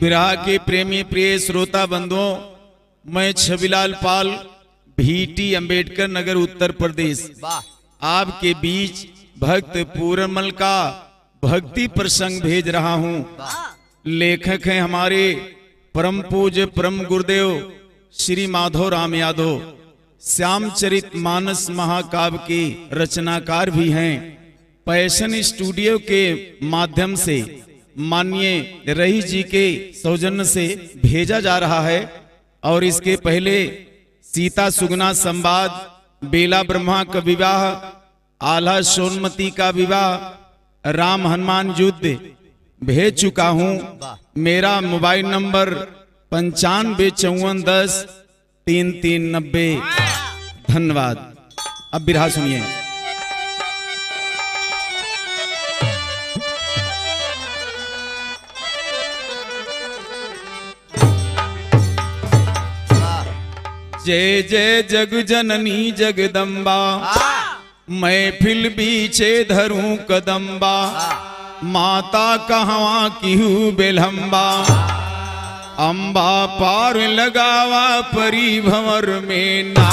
विरह के प्रेमी प्रिय श्रोता बंधुओं, मैं छविलाल पाल, भीटी, अंबेडकर नगर, उत्तर प्रदेश, आपके बीच भक्त पूरनमल का भक्ति प्रसंग भेज रहा हूं। लेखक हैं हमारे परम पूज्य परम गुरुदेव श्री माधव राम यादव। श्यामचरित मानस महाकाव्य के रचनाकार भी हैं। पैशन स्टूडियो के माध्यम से माननीय रईस जी के सौजन्य से भेजा जा रहा है। और इसके पहले सीता सुगना संवाद, बेला ब्रह्मा का विवाह, आल्हा सोनमती का विवाह, राम हनुमान युद्ध भेज चुका हूं। मेरा मोबाइल नंबर 9554103390। धन्यवाद। अब बिरहा सुनिए। जय जय जग जननी जगदम्बा, महफिल बीचे धरूं कदम्बा, माता कहवा किहू बेलम्बा, अम्बा पार लगावा परी भंवर में ना।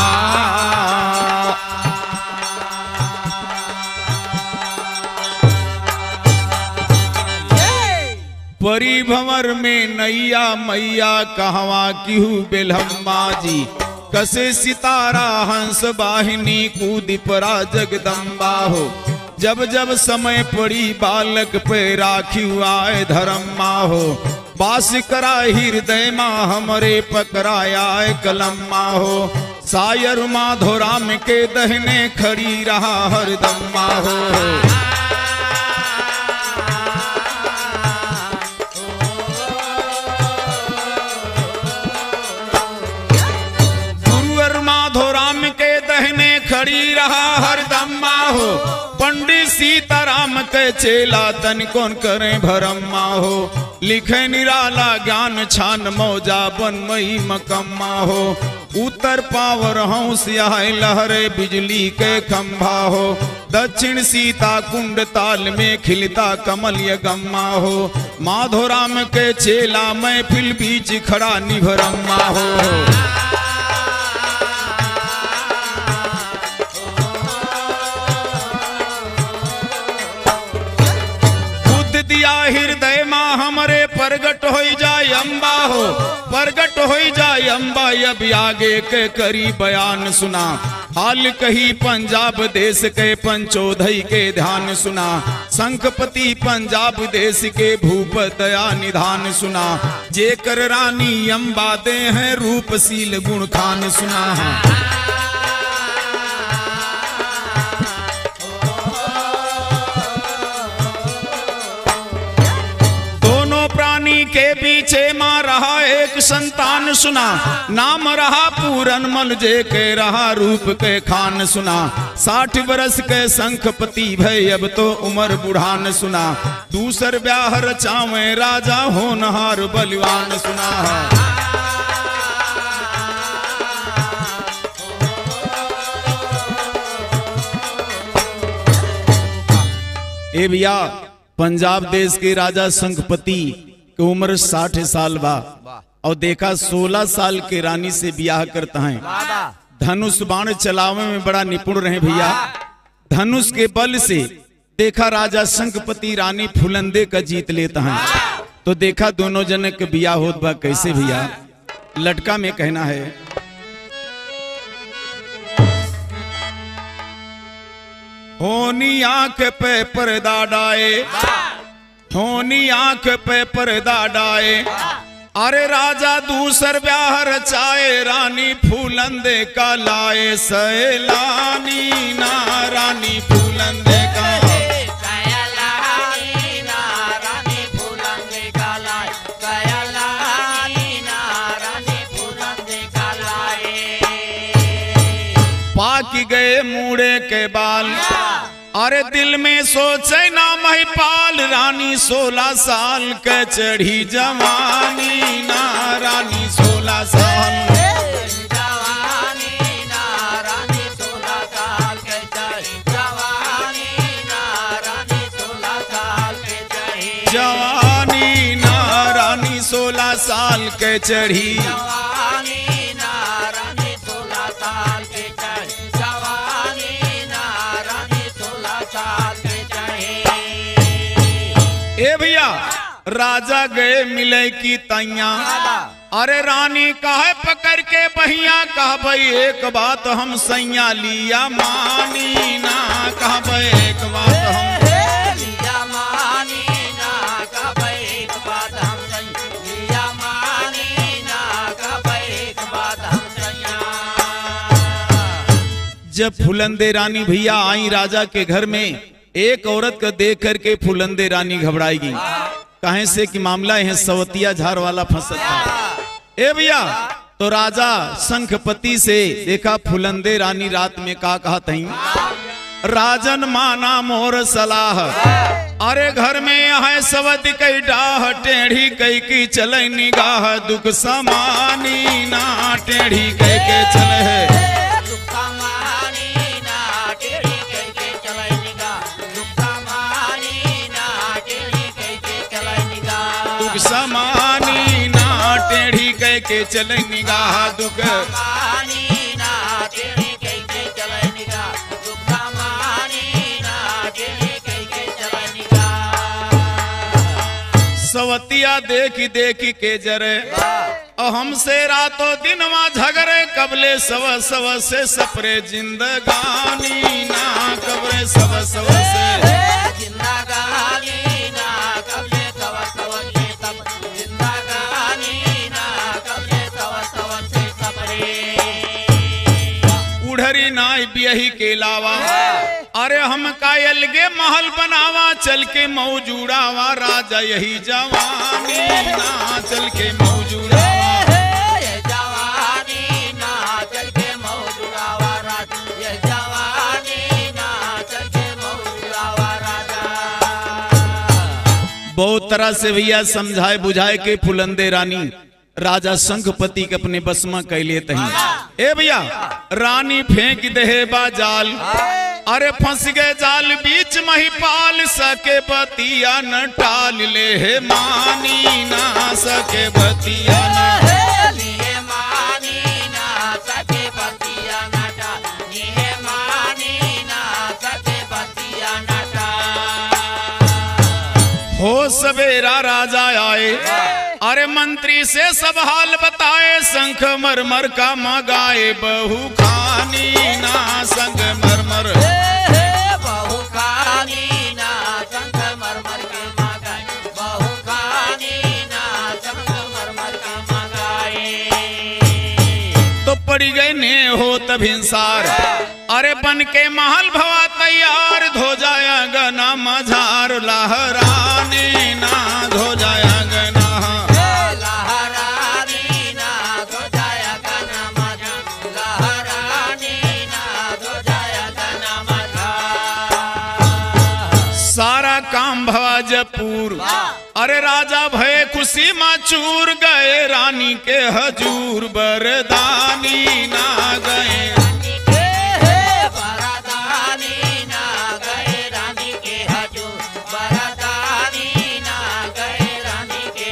परी भंवर में नैया मैया कहवा किहू बेलम्बा जी, कसे सितारा हंस वाहिनी कूद परा जगदम्बा हो। जब जब समय पड़ी बालक पे राखी आए धर्मा हो, बास करा हृदय माँ हमरे पकड़ाया कलम्मा हो। सायर माधो राम के दहने खड़ी रहा हरदम्मा हो। खड़ी रहा हरदम्मा हो। पंडित सीताराम के चेला तन कौन करे भरम्मा हो। लिखे निराला ज्ञान छान मौजा बन मई मकम्मा हो। उत्तर पावर हंस आए लहरे बिजली के खंभा हो। दक्षिण सीता कुंड ताल में खिलता कमल यगम्मा हो। माधो राम के चेला महफिल बीच खड़ा निभरम्मा हो। हृदय माँ हमरे प्रगट हो जाए अम्बा हो। प्रगट हो जाए अम्बा अब आगे के करी बयान सुना। हाल कही पंजाब देश के पंचोधई के ध्यान सुना। शंखपति पंजाब देश के भूप दया निधान सुना। जेकर रानी अम्बा दे हैं रूपशील गुण खान सुना। के पीछे माँ रहा एक संतान सुना। नाम रहा पूरनमल जे के रहा रूप के खान सुना। 60 वर्ष के शंखपति भय अब तो उम्र बुढ़ान सुना। दूसर ब्याह रचावे राजा होनहार बलवान सुना। ए भैया, पंजाब देश के राजा शंखपति कि उम्र 60 साल बा और देखा 16 साल के रानी से ब्याह करता है। धनुष बाण चलावे में बड़ा निपुण रहे भैया। धनुष के बल से देखा राजा शंखपति रानी फुलंदे का जीत लेता है। तो देखा दोनों जन के ब्याह होत बा कैसे भैया। लटका में कहना है, होनी आंख पे पर्दा डाए, होनी आंख पे पर्दा डाए, अरे राजा दूसर ब्याह रचाए, रानी फूलंदे का लाए सैलानी ना, रानी फूलंदे का पाकी गए मुड़े के बाल, अरे दिल में सोचे ना महिपाल, रानी 16 साल के चढ़ी जवानी ना, रानी 16 साल जवानी ना, रानी 16 साल के चढ़ी जवानी ना, रानी 16 साल के चढ़ी जवानी ना, रानी 16 साल के चढ़ी जवानी ना, रानी 16 साल के चढ़ी जवानी ना, रानी 16 साल के चढ़ी। ए भैया राजा गए मिले की तैया, अरे रानी कहे पकड़ के बहिया, कहा भाई एक बात हम सैया लिया मानी ना, कहा भाई एक बात हम लिया मानी ना, कहा भाई एक बात हम लिया मानी ना, कहा भाई एक बात हम सैया। जब फुलंदे रानी भैया आई राजा के घर में, एक औरत को देख करके फुलंदे रानी घबराएगी। कहे से कि मामला है सवतिया झार वाला फंसत था। ए भैया तो राजा शंखपति से देखा फुलंदे रानी रात में का कहा थी, राजन माना मोर सलाह, अरे घर में है सवत कई डाह, टेढ़ी कई की चले निगाह, दुख समानी ना, टेढ़ी कई के चले है समानी ना, टेढ़ी कह के चले निगाह, दुख समानी ना, टेढ़ी कह के चले निगाह, दुख समानी ना, टेढ़ी कह के चले निगाह। सवतिया देखी देखी के जरे, हमसे रातों दिन वहाँ झगड़े, कबले सव सव से सपरे जिंदगानी ना, कबले सव सव से जिंदगानी ना, कबले सव सव से सब जिंदगानी ना, कबले सव सव से सपरे उड़हरी नाई बियही के लावा, अरे हम कायल गे महल बनावा, चल के मौजूड़ावा, राजा यही जवानी ना, चल के मौजूड़ावा, बहुत तरह से भैया समझाए बुझाए के फुलंदे रानी राजा शंखपति के अपने बस में कह लेते हैं। ए भैया रानी फेंक दे बाजाल, अरे फंस गए जाल बीच महिपाल, सके बतिया न टाल ले है मानी ना, सके बतिया न लिए मानी ना, सके बतिया न टाल, लिए मानी ना, सके बतिया न हो सवेरा राजा आए, अरे मंत्री से सब हाल बताए, शंख मरमर का मगाए, बहु खानी ना, संग मरमर बहु खानी ना, शंख मरमर के मगाए, बहु खानी ना, शंख मरमर के मगाए। तो पड़ी गए ने हो तब हिंसार, अरे बन के महल भवा तैयार, धो जाया गना मझार, लहराने ना, धो जाया गना लहरानी ना, धो जाया गना मझार, लहरानी ना, धो जाया गना मझार। सारा काम भवा जपूर, अरे राजा भय खुशी में चूर, गए रानी के हजूर, बरदानी ना गए रानी के हजूर, बरदानी ना गए रानी के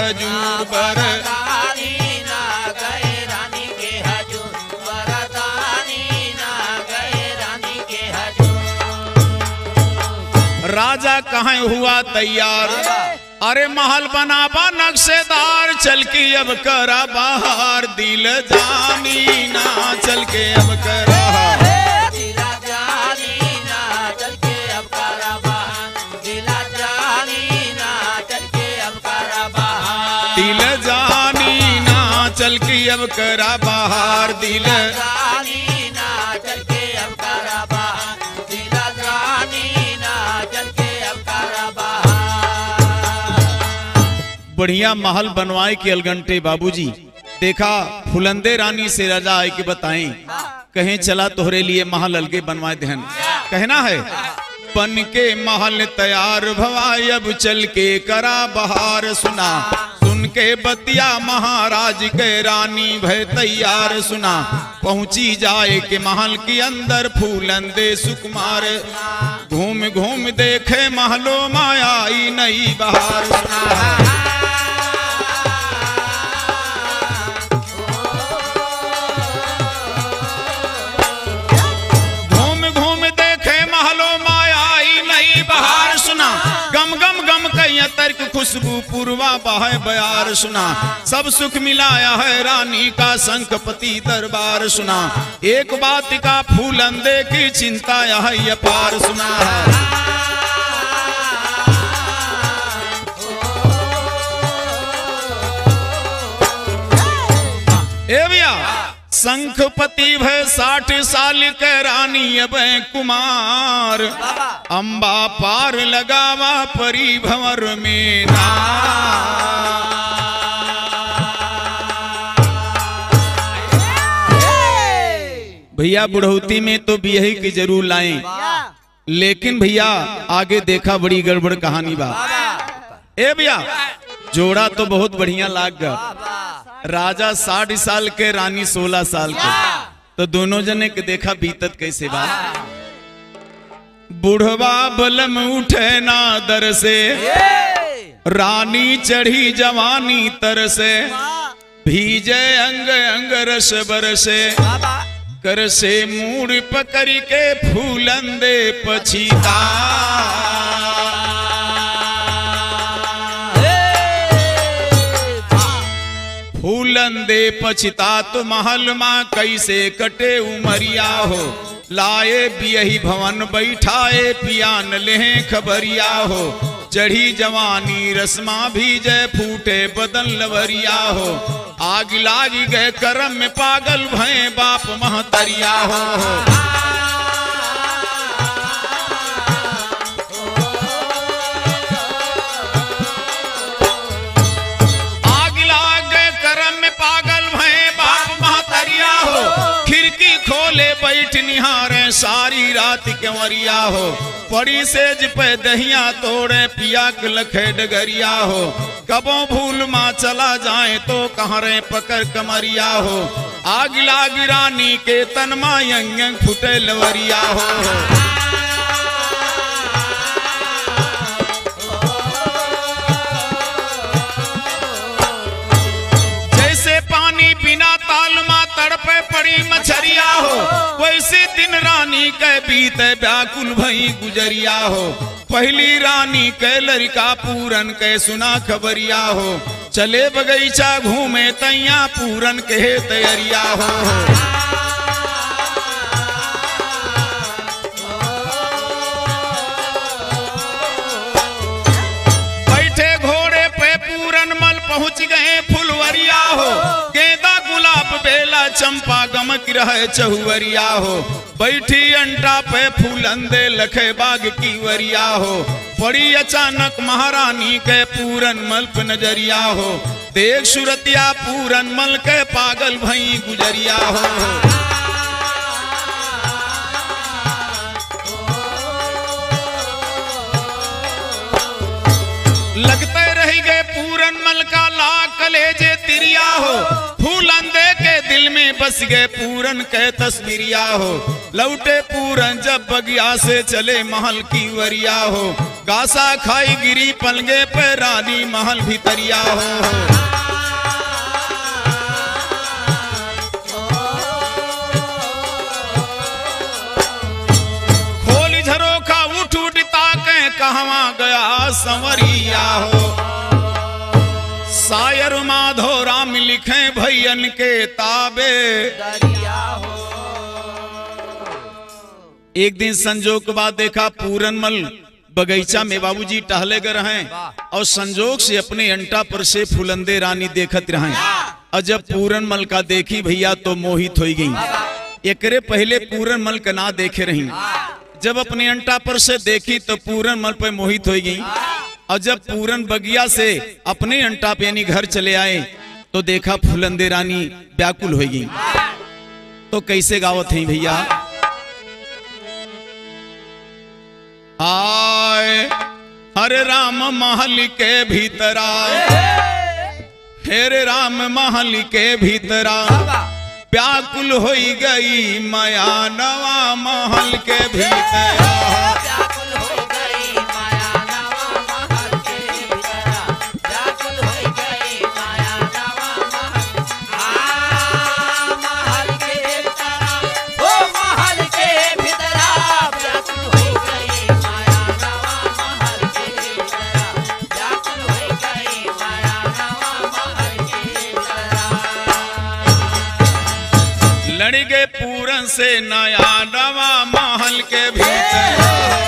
हजूर बर वरदानी ना गए रानी के हजूर, वरदानी ना गए रानी के हजूर। राजा कहाँ हुआ तैयार, अरे महल बनाबा नक्शेदार, चल के अब करा बाहर दिल जानी ना, चल के अब करा दिला जानी ना, चल के अब करा बाहर, दिला जानी ना, चल के अब करा बाहर, दिल जानी ना, चल के अब करा बाहर दिल जानी ना, चल के अब करा बाहर, दिला जानी ना, चल के अब करा बाहर। बढ़िया महल बनवाए के अलगंटे बाबूजी। देखा फुलंदे रानी से राजा आए के बताएं, कहें चला तोहरे लिए महल अलगे बनवाए दहन। कहना है बन के महल तैयार भवाई, अब चल के करा बहार, सुना सुन के बतिया महाराज के रानी भय तैयार, सुना पहुंची जाए के महल के अंदर फूलंदे सुकुमार, घूम घूम देखे महलो मायाई नई बहार, सुना बहार, सुना गम गम गम कई तर्क खुशबू पूर्वा बहाय बयार, सुना सब सुख मिलाया है रानी का शंखपति दरबार, सुना एक बात का फूलंदे की चिंता है अपार, सुना ए भैया शंखपति भय 60 साल के रानी अब कुमार, अम्बा पार लगावा परी भंवर में ना, भैया बुढ़ौती में तो बियही की जरूर लाएं, लेकिन भैया आगे देखा बड़ी गड़बड़ कहानी बा। ए भैया जोड़ा तो बहुत बढ़िया लाग गया, राजा 60 साल के रानी 16 साल के, तो दोनों जने के देखा बीतत कैसे बा। बुढ़वा बलम उठे ना दर से, रानी चढ़ी जवानी तर से, भीजे अंग अंग रस बरसे, कर से मूड़ पकड़ के फूलंदे पछीता, फूलंदे पछतात महल माँ कैसे कटे उमरिया हो, लाए बियही भवन बैठाए पियान लेहे खबरिया हो, चढ़ी जवानी रस्मा भीजे फूटे बदन लवरिया हो, आग लाग गए करम में पागल भय बाप महतरिया हो। बैठ निहारे सारी रात कंवरिया हो, पड़ी सेज पे दहिया तोड़े पिया के लखे डगरिया हो, कबों भूल माँ चला जाए तो कहाँ रे पकड़ कमरिया हो, आग लाग रानी के तन माँ यंग यंग फुटे लवरिया हो। बिना तालमा तड़पे पड़ी मछरिया हो, वैसे दिन रानी के बीते व्याकुल भई गुजरिया हो, पहली रानी के लड़का पूरन के सुना खबरिया हो, चले बगीचा घूमे तैया पूरन के तैयारिया हो। बैठे घोड़े पे पूरन मल पहुंच गए फुलवरिया हो, गेंदा गुलाब बेला चंपा गमक रहे चहुवरिया हो, बैठी अंटा पे फूलंदे लखे बाग की वरिया हो, पड़ी अचानक महारानी के पूरन मल पे नजरिया हो, देख सुरतिया पूरन मल के पागल भई गुजरिया हो। लगते रह गए पूरन मल का लाख कलेजे तिरिया हो, फूलंदे के दिल में बस गए पूरन के तस्वीरिया हो, लौटे पूरन जब बगिया से चले महल की वरिया हो, गासा खाई गिरी पलगे पे रानी महल भीतरिया हो। खोली झरोखा उठ उठता के कहवा गया संवरिया हो। शायर माधो राम लिखे भैयन के ताबे। एक दिन संजोग के बाद देखा पूरनमल बगीचा में बाबूजी टहले गए हैं और संजोग से अपने अंटा पर से फुलंदे रानी देखत रहे। और जब पूरनमल का देखी भैया तो मोहित हो गई। एकरे पहले पूरनमल का ना देखे रही, जब अपने अंटा पर से देखी तो पूरनमल पे मोहित हो गई। और जब पूरन बगिया से अपने अंटा पे यानी घर चले आए तो देखा फुलंदे रानी व्याकुल हो गई। तो कैसे गावत है भैया? आए हरे राम महल के भीतरा, हेरे राम महल के भीतरा व्याकुल हो गई माया नवा महल के भीतरा। लड़ गए पूरन से नया नवा महल के भीतर।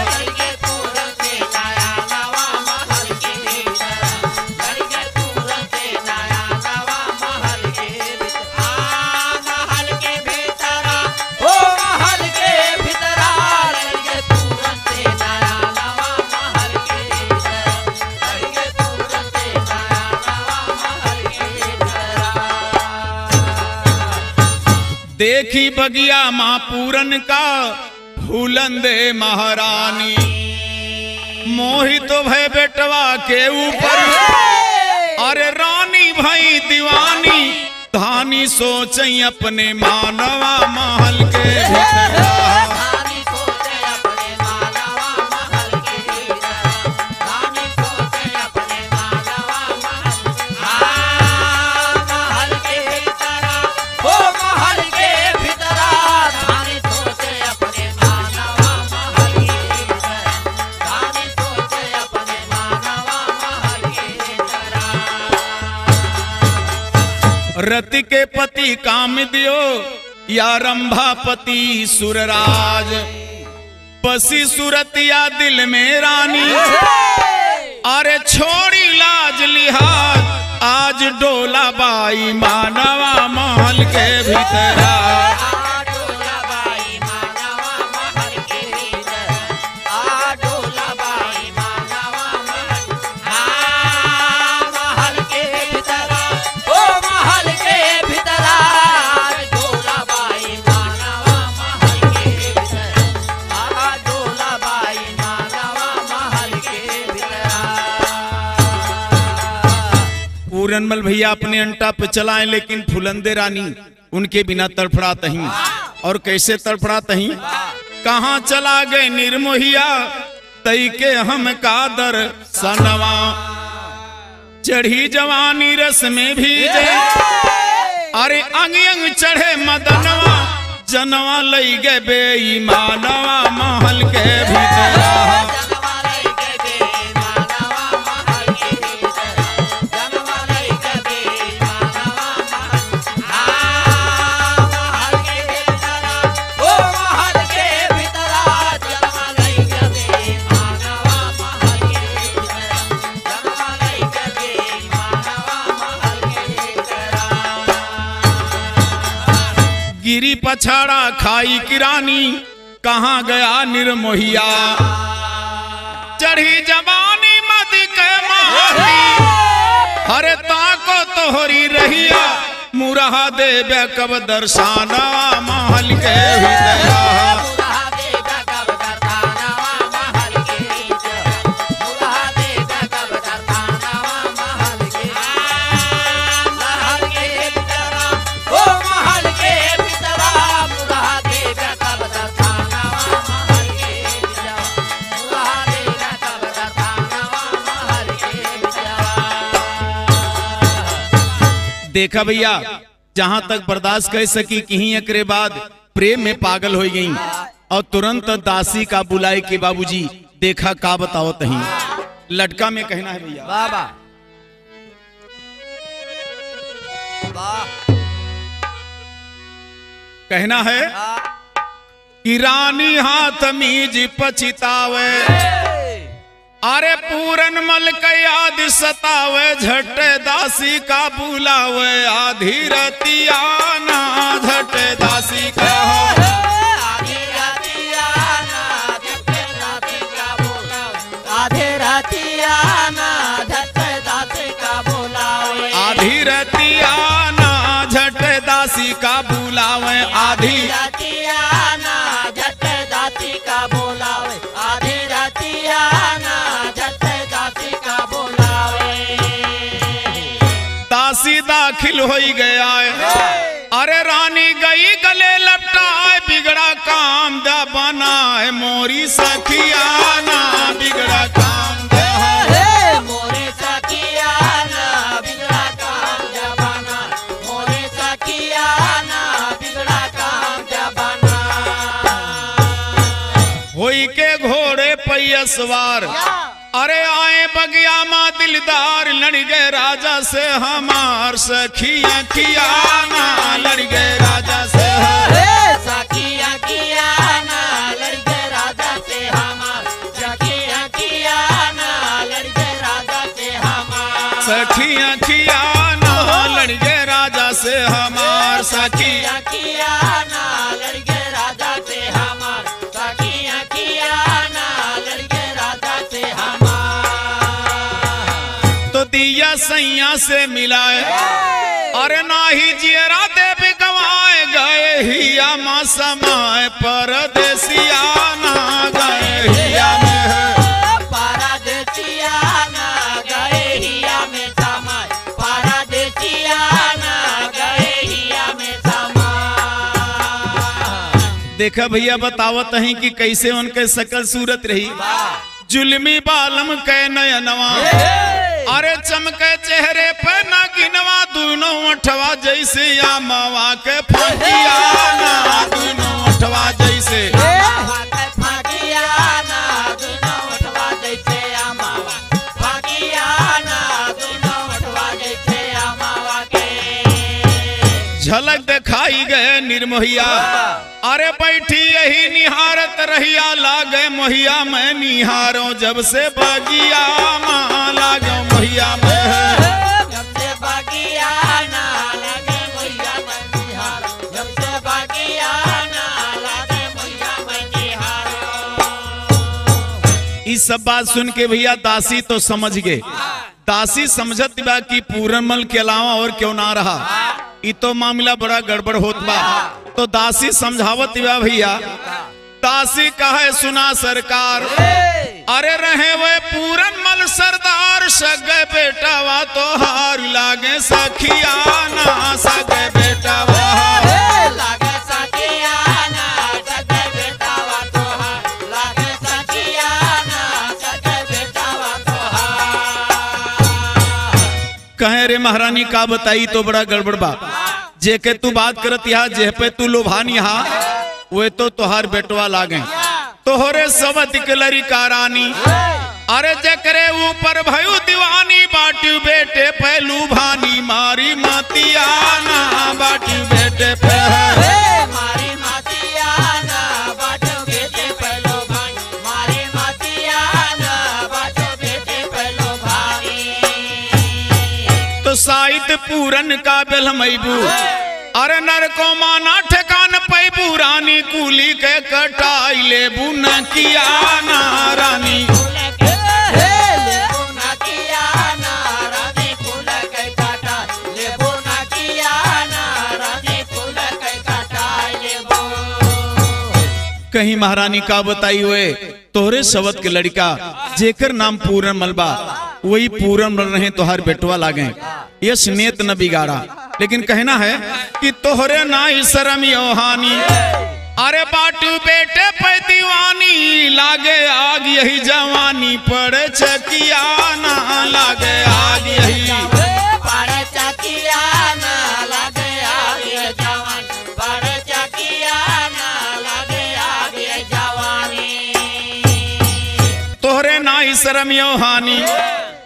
देखी बगिया माँ पूरन का फूलंदे महारानी, मोहित भय बेटवा के ऊपर। अरे रानी भाई दीवानी धानी सोच अपने मानवा महल के भीतर। रति के पति काम दियो या रंभापति सुरराज, बसी सुरतिया दिल में रानी। अरे छोड़ी लाज लिहाज आज डोला बाई मानवा महल के भीतरा। पूरनमल भैया अपने अंटा पे चलाए, लेकिन फुलंदे रानी उनके बिना तड़फड़ात ही। और कैसे तड़फड़ात ही? कहाँ चला गए निर्मोहिया तई के हम कादर सनवा, चढ़ी जवानी रस में भीजे। अरे अंग अंग चढ़े मदनवा, जनवा लई गए बेईमानवा महल के भीतर। गिरी पछाड़ा खाई किरानी कहाँ गया निर्मोहिया, चढ़ी जवानी मद के माही। हरे ताको तोहरी रहिया मुरहा देवे कब दर्शाना महल के भीतर। देखा भैया, जहां तक बर्दाश्त कर सकी कि ही एकरे बाद प्रेम में पागल हो गई और तुरंत दासी का बुलाए के बाबूजी देखा का बताओ तही। लटका में कहना है भैया, बाबा वाह कहना है कि रानी हाथ मीज पछितावे, अरे पूरन मल का याद सतावे, झट दासी का बुलावे, आधी रतिया ना झट दासी का आधी रतिया ना झट दासी का बुलावे, आधी रतिया ना झट दासी का बुलावे, आधी रतिया ना झट दासी का बुलावे, आधी रतिया ना झट दासी का बुलावे, आधी रतिया ना झट दासी का बुलावे। दासी दाखिल हो गया है, अरे रानी गई गले लपटाए, बिगड़ा काम दा बनाए, मोरी सखिया ना बिगड़ा काम दा मोरे सखिया ना बिगड़ा काम जबाना, मोरे सखिया ना बिगड़ा काम जबाना। होई के घोड़े पैया सवार, अरे आए बगिया माँ दिलदार, लड़ गए राजा से हमार, सखिया किया ना लड़ गए राजा से सखिया किया ना लड़ गए राजा से हमार, सखिया किया ना लड़ गए राजा से हमार, सखिया किया ना लड़ गए राजा से हमार, सखिया किया ना लड़ गए राजा से हमार, सखिया किया ना लड़ गए राजा से हमार। तो दिया सैया से मिलाए, अरे नाही जियरा देव गवाए, गए हिया माँ समाए, परदेसिया ना गए हिया में है, पारादेसिया ना गए हिया में समाए, पारादेसिया ना गए हिया में समाए। देखा भैया बतावत हैं कि कैसे उनके सकल सूरत रही, जुल्मी बालम कै नयनवा, अरे चमके चेहरे पे ना गिनवा, दोनों अठवा जैसे या मावा के फाटिया ना, दोनों अठवा जैसे फागिया ना दोनों अठवा जैसे अमावा, फागिया ना दोनों अठवा जैसे अमावा के। झलक दिखाई गए निर्मोहिया, अरे बैठी यही निहारत रहिया, लागे मोहिया मैं निहारो, जब से बगिया माँ लागे मोहिया में जब से बगिया ना लगे मोहिया मैं निहारो, जब से बगिया ना लगे मोहिया मैं निहारो। इस सब बात सुन के भैया दासी तो समझ गए, दासी समझत बा कि पूरनमल के अलावा और क्यों ना रहा, ये तो मामला बड़ा गड़बड़ होत बा। तो दासी समझावत बा भैया, दासी कहे सुना सरकार, अरे रहे वे पूरनमल सरदार, सगे बेटा वा तो हार, लागे सखिया ना सगे बेटा वा लागे सखिया ना सगे बेटा वा तो हार, लागे सखिया ना सगे बेटा वा तो हार। कहे रे महारानी का बताई तो बड़ा गड़बड़ बा, जे के तू बात करत यहाँ, जे पे तू लोभान यहाँ, वे तो तोहार बेटवा लागे, तोहरे सबत के लड़का रानी, अरे जकरे ऊपर भयू दीवानी, बाटू बेटे पहलू भानी, मारी मातिया ना बाटू बेटे पे मारी मातिया ना बाटू बेटे पहलो भाई, मारी मातिया ना बाटू बेटे पहलो भाई। तो साहित्य पूरन का बेलमैबू, अरे नर को माना ठिकान पैबू, रानी कूली के कटाई लेबू न किया ना रानी, लेबू ना किया ना रानी फूल के काटा, लेबू ना किया ना रानी फूल के काटा लेबू। कहीं महारानी का बताई हुए, तोहरे सवत के लड़का जेकर नाम पूरनमल बा, वही पूरनमल रहे तोहार बेटवा लागे, यश नेत न बिगाड़ा। लेकिन कहना है कि तोहरे ना ही शरम योहानी, अरे बाटू बेटे पे दीवानी, लागे आग यही जवानी, पड़े छकिया ना लागे आग यही, पड़े चकिया ना शर्म यो हानि।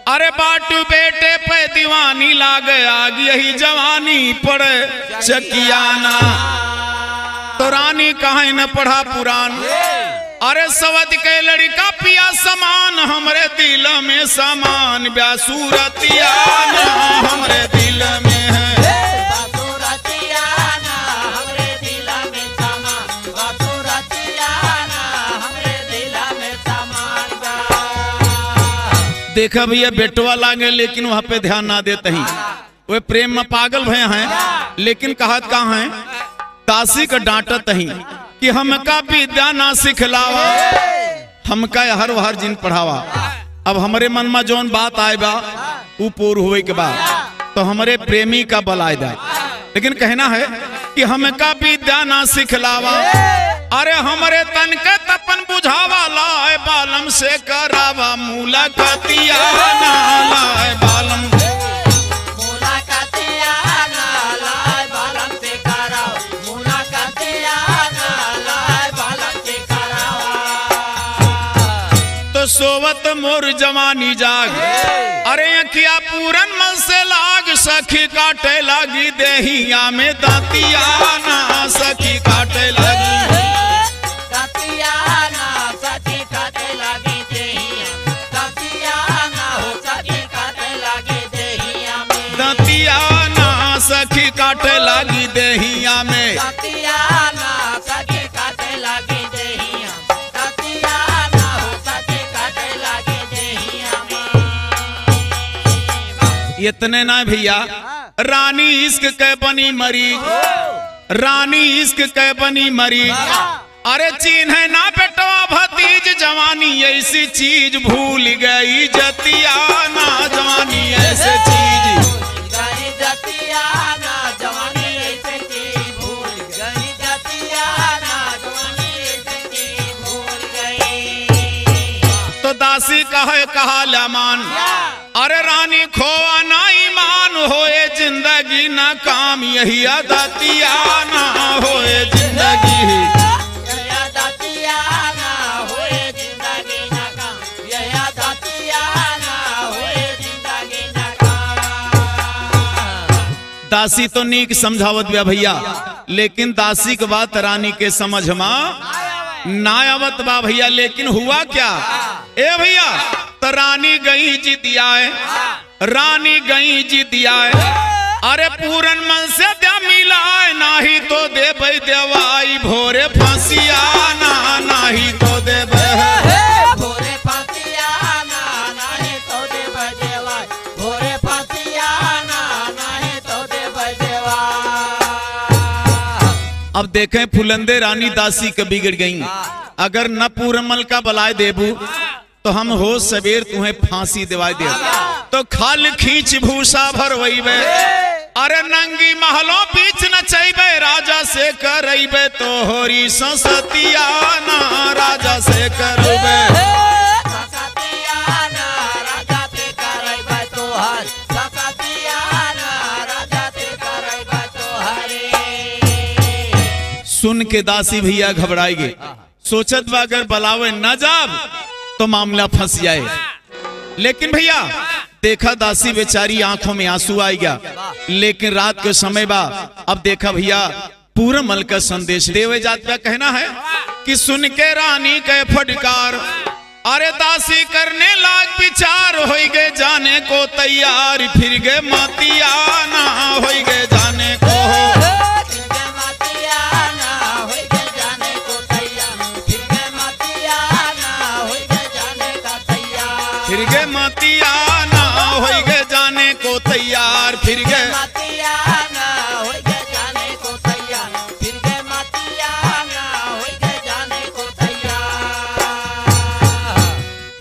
अरे बाटू बेटे पे दीवानी लाग आग यही जवानी पड़े चकियाना। तो रानी कहाँ न पढ़ा पुराण। अरे सवद के लड़का पिया समान हमरे दिल में समान ब्यासूरतिया हमरे दिल में है। देखा भैया बेटवा लागे लेकिन वहां पे ध्यान ना देते ही वे प्रेम में पागल भय हैं। लेकिन कहत कहाँ है दासी का डांटत ही कि हमका विद्या ना सिखलावा हमका हर हर जिन पढ़ावा। अब हमारे मन में जौन बात आए बा वो पूर्ण हुए के बाद तो हमारे प्रेमी का बल आए दा। लेकिन कहना है कि हमका विद्या ना सिखलावा। अरे हमारे तन के तपन बुझावा लाए बालम से करावा मुलाकातिया ना लाए बालम तो सोवत मोर जवानी जाग। अरे अखिया पूरन मन से लाग सखी काटे लगी देहिया में दातिया ना सखी काटे लगी सखी काटे लगी देहिया में। इतने ना भैया रानी इश्क के बनी मरी रानी इश्क के बनी मरी। अरे चीन है ना बेटवा भतीज जवानी ऐसी चीज भूल गई जतिया ना जवानी ऐसे चीज दासी कहे कहा लमान। अरे रानी खोआ ना ईमान होए जिंदगी ना काम यही आदतिया ना होए जिंदगी दासी तो नीक समझावत बिया भैया। लेकिन दासी के बात रानी के समझ में ना आवत बा भैया। लेकिन हुआ क्या ए भैया तो रानी गई जिदिया रानी गई जिदिया। अरे पूरन मन से द्या मिलाए नाही तो दे भाई देवाई भोरे फांसिया ना नाही तो दे भोरे फांसिया ना नाही तो दे देवाई भोरे फांसिया ना नाही तो दे देवा। अब देखें फुलंदे रानी दासी के बिगड़ गई। अगर न पूरमल का बलाय देबू तो हम हो सवेर तुम्हें फांसी दिवाई दे। तो खाल खींच भूसा भरवैबे। अरे नंगी महलों बीच न चैबे राजा से करैबे तो होरी सतिया ना राजा से करबे सुन के दासी भैया घबराई गए। सोचत बा अगर बलावे न जाब तो मामला फंस जाए। लेकिन भैया देखा दासी बेचारी आंखों में आंसू आ गया। लेकिन रात के समय बा अब देखा भैया पूरा मल का संदेश देवे जात का कहना है कि सुन के रानी के फटकार। अरे दासी करने लाग विचार हो गए जाने को तैयार फिर गए मातिया ना हो गए जाने को फिर गए मतिया ना हो गए जाने को तैयार फिर गए मतिया ना हो गए जाने को तैयार फिर गए मतिया ना हो गए जाने को तैयार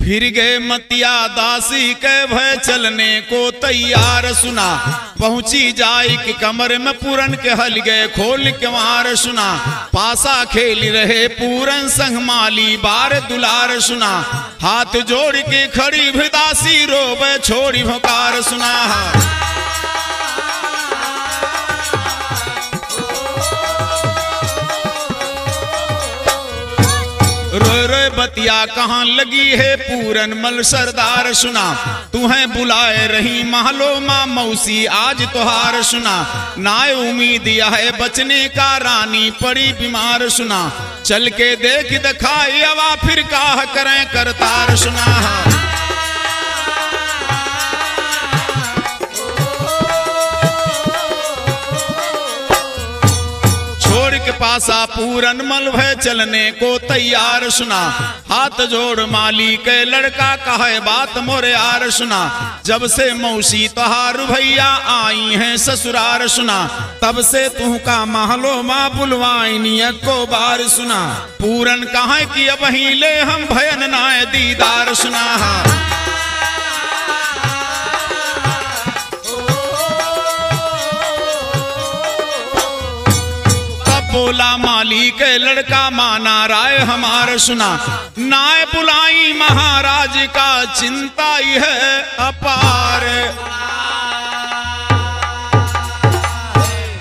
फिर गए मतिया दासी के भय चलने को तैयार। सुना पहुंची जाए कि कमर में पूरन के हल गए खोल के मार। सुना पासा खेल रहे पूरन संग माली बार दुलार। सुना हाथ जोड़ के खड़ी दासी रोबे छोड़ी भकार। सुना रो रो बतिया कहाँ लगी है पूरन मल सरदार सुना, तुम्हें बुलाए रही महलो माँ मौसी आज तोहार सुना, नाय उम्मीद यह है बचने का रानी पड़ी बीमार सुना, चल के देख दिखाई अवा फिर काह करें करतार सुना। के पासा पूरन मल भय चलने को तैयार सुना, हाथ जोड़ माली के लड़का कहे बात मोरे यार सुना, जब से मौसी तोहार भैया आई हैं ससुरार सुना, तब से तू का महलो माँ बुलवाइनी को बार सुना, पूरन कहे कि अब ही ले हम भयन नाय दीदार सुना। बोला माली के लड़का माना राय हमार सुना, नाय बुलाई महाराज का चिंता ही है अपार,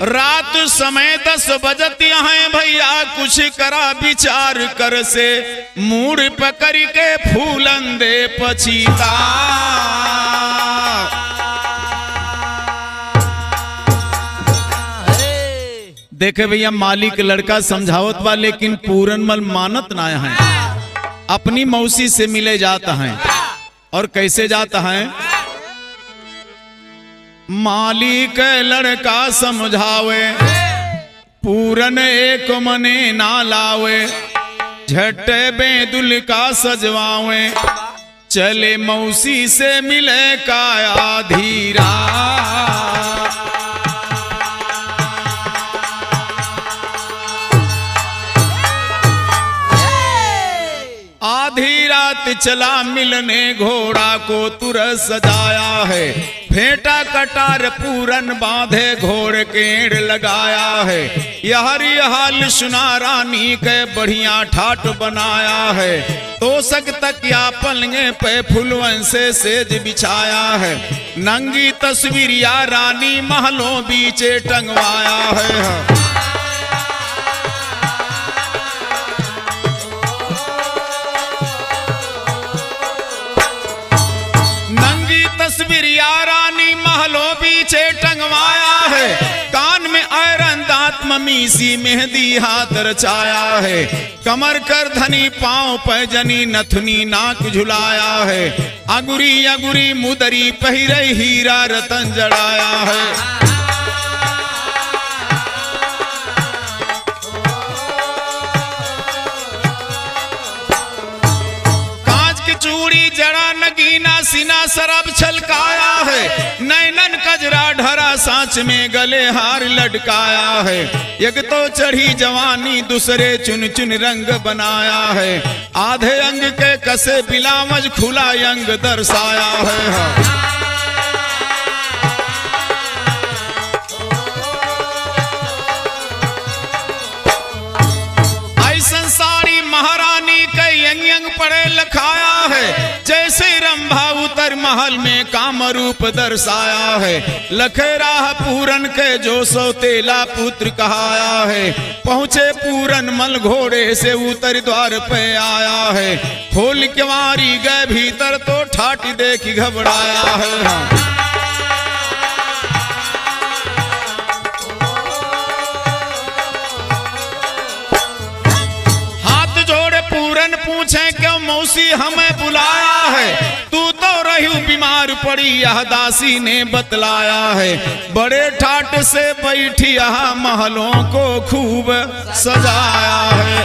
रात समय 10 बजत हैं भैया कुछ करा विचार कर से, मूड पकड़ के फूलन दे पछीता, देखे भैया मालिक लड़का समझावत बा लेकिन पूरनमल मानत ना है, अपनी मौसी से मिले जाता है और कैसे जाता है, मालिक लड़का समझावे पूरन एक मने ना लावे, झटे बेदुल का सजवावे चले मौसी से मिले काया धीरा, आधी रात चला मिलने घोड़ा को तुरंत सजाया है, फेंटा कटार पूरन बांधे घोड़ केड़ लगाया है, यहरी हाल सुना रानी के बढ़िया ठाट बनाया है, तो सक तकिया पलंगे पे फुलवन से सेज बिछाया है, नंगी तस्वीर या रानी महलों बीचे टंगवाया है, तस्वीर रानी महलों पीछे टंगवाया है, कान में आयरन दांत ममीसी मेहंदी हाथ रचाया है, कमर कर धनी पांव पैजनी नथुनी नाक झुलाया है, अगुरी अगुरी मुदरी पहिरे हीरा रतन जड़ाया है, चूड़ी जड़ा नगीना सीना शराब छलकाया है, नैनन कजरा ढरा सांच में गले हार लटकाया है, एक तो चढ़ी जवानी दूसरे चुन चुन रंग बनाया है, आधे अंग के कसे बिलामज खुला अंग दर्शाया है, साड़ी महारानी के यंग यंग पड़े लखाया है, जैसे रंभा उतर महल में काम रूप दर्शाया है, लखेरा पूरन के जो सौतेला पुत्र कहाया है, पहुंचे पूरन मल घोड़े से उतर द्वार पे आया है, खोल केवारी गए भीतर तो ठाट देख घबराया है, पूरन पूछे क्यों मौसी हमें बुलाया है, तू तो रही बीमार पड़ी यह दासी ने बतलाया है, बड़े ठाट से बैठी यहाँ महलों को खूब सजाया है,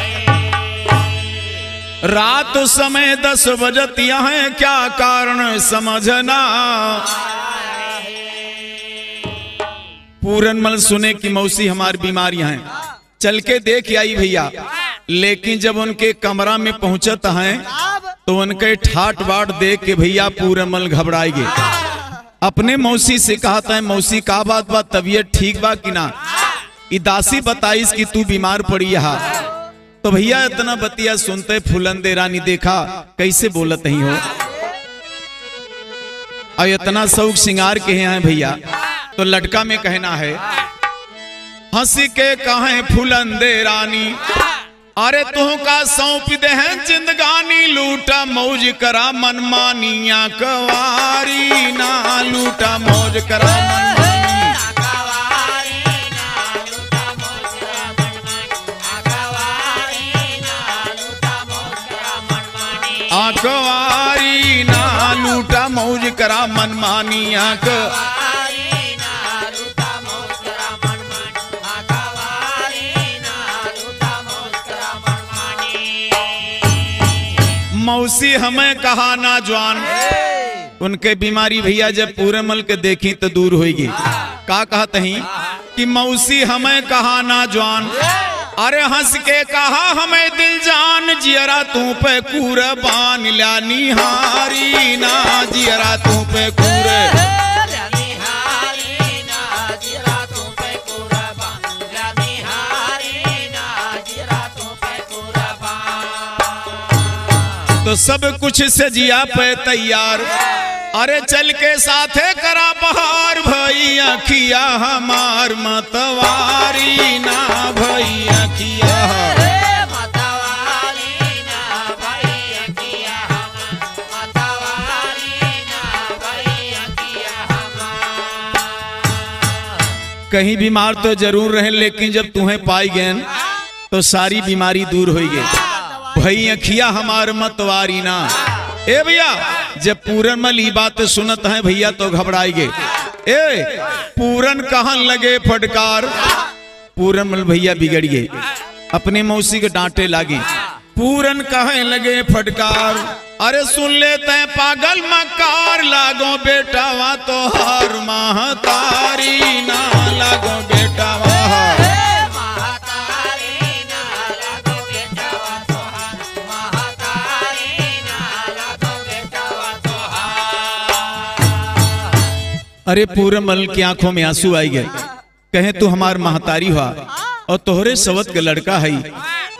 रात समय 10 बजत यहाँ क्या कारण समझना, पूरनमल सुने कि मौसी हमारी बीमार यहाँ है, चल के देख आई भैया, लेकिन जब उनके कमरा में पहुंचत हैं तो उनके ठाट बाट देख के भैया पूरनमल घबराएंगे, अपने मौसी से कहा था मौसी का बात बा तबीयत ठीक बा कि ना, दासी बताइस कि तू बीमार पड़ी यहाँ, तो भैया इतना बतिया सुनते फुलंदे रानी देखा कैसे बोलत नहीं हो, और इतना शौक श्रृंगार के हैं भैया, तो लटका में कहना है, हंसी के कहें फुलंदे रानी अरे तू का सौंप दे हैं जिंदगानी लूटा मौज करा मनमानिया कवारी ना लूटा मौज करा मनमानी आकवारी ना लूटा मौज करा मनमानी आक मौसी हमें कहा ना जवान उनके बीमारी भैया जब पूरमल के देखी तो दूर होगी का कहते हैं कि मौसी हमें कहा ना जवान अरे हंस के कहा हमें दिल जान जियरा तू पे कुर्बान ला निहारी ना जियरा तू पे तो सब कुछ से जिया पे तैयार अरे चल के साथे करा बहार भैया खिया हमार मतवारी ना भैया खिया कहीं बीमार तो जरूर रहे लेकिन जब तुम्हें पाई गए तो सारी बीमारी दूर हो गई भई अखिया हमार मतवारी ना ए भैया जब पूरन मल ई बात सुनत है भैया तो घबराई गे ए पूरन कहां लगे फटकार पूरन मल भैया बिगड़ गए अपने मौसी के डांटे लागी पूरन कहे लगे फटकार अरे सुन लेते पागल मकार लागो बेटावा तो हार महतारी ना लागो बेटावा अरे पूरमल की आंखों में आंसू आई गए कहे तू हमार महतारी हुआ और तोहरे सवत के लड़का है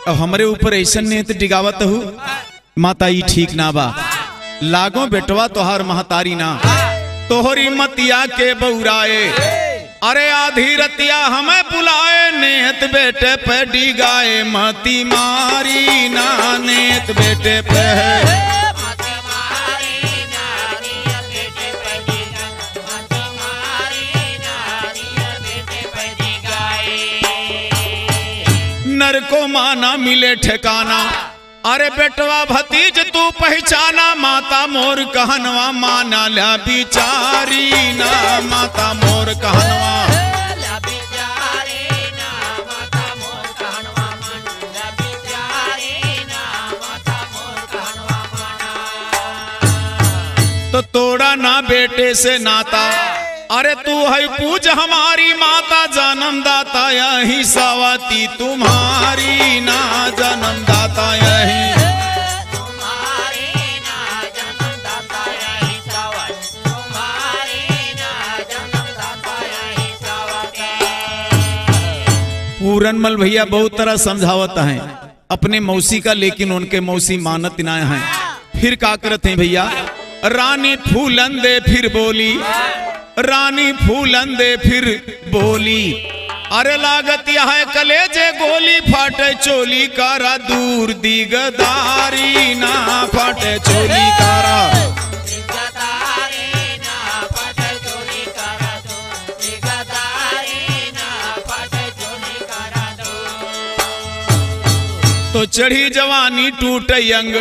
और हमरे ऊपर ऐसा नेत डिगावत हूँ माता ई ठीक ना बा लागो बेटवा तोहार महतारी ना तोहरी मतिया के बौराए अरे आधी रतिया हमें बुलाए नेत बेटे पे डिगाए मती मारी ना नेत बेटे पे है नर को माना मिले ठिकाना अरे बेटवा भतीज तू पहचाना माता मोर कहनवा माना ला बिचारी ना माता मोर कहनवा तो तोड़ा ना बेटे से नाता अरे तू है पूज हमारी माता जन्मदाता यही सवाती तुम्हारी ना जन्मदाता यही पूरनमल भैया बहुत तरह समझावत हैं अपने मौसी का लेकिन उनके मौसी मानत ना है फिर का करते हैं भैया रानी फूलंदे फिर बोली रानी फूलंदे फिर बोली अरे लागत यह कलेजे गोली फाटे चोली कारा दूर दिगदारी ना फाटे चोली कारा तो चढ़ी जवानी टूटे अंग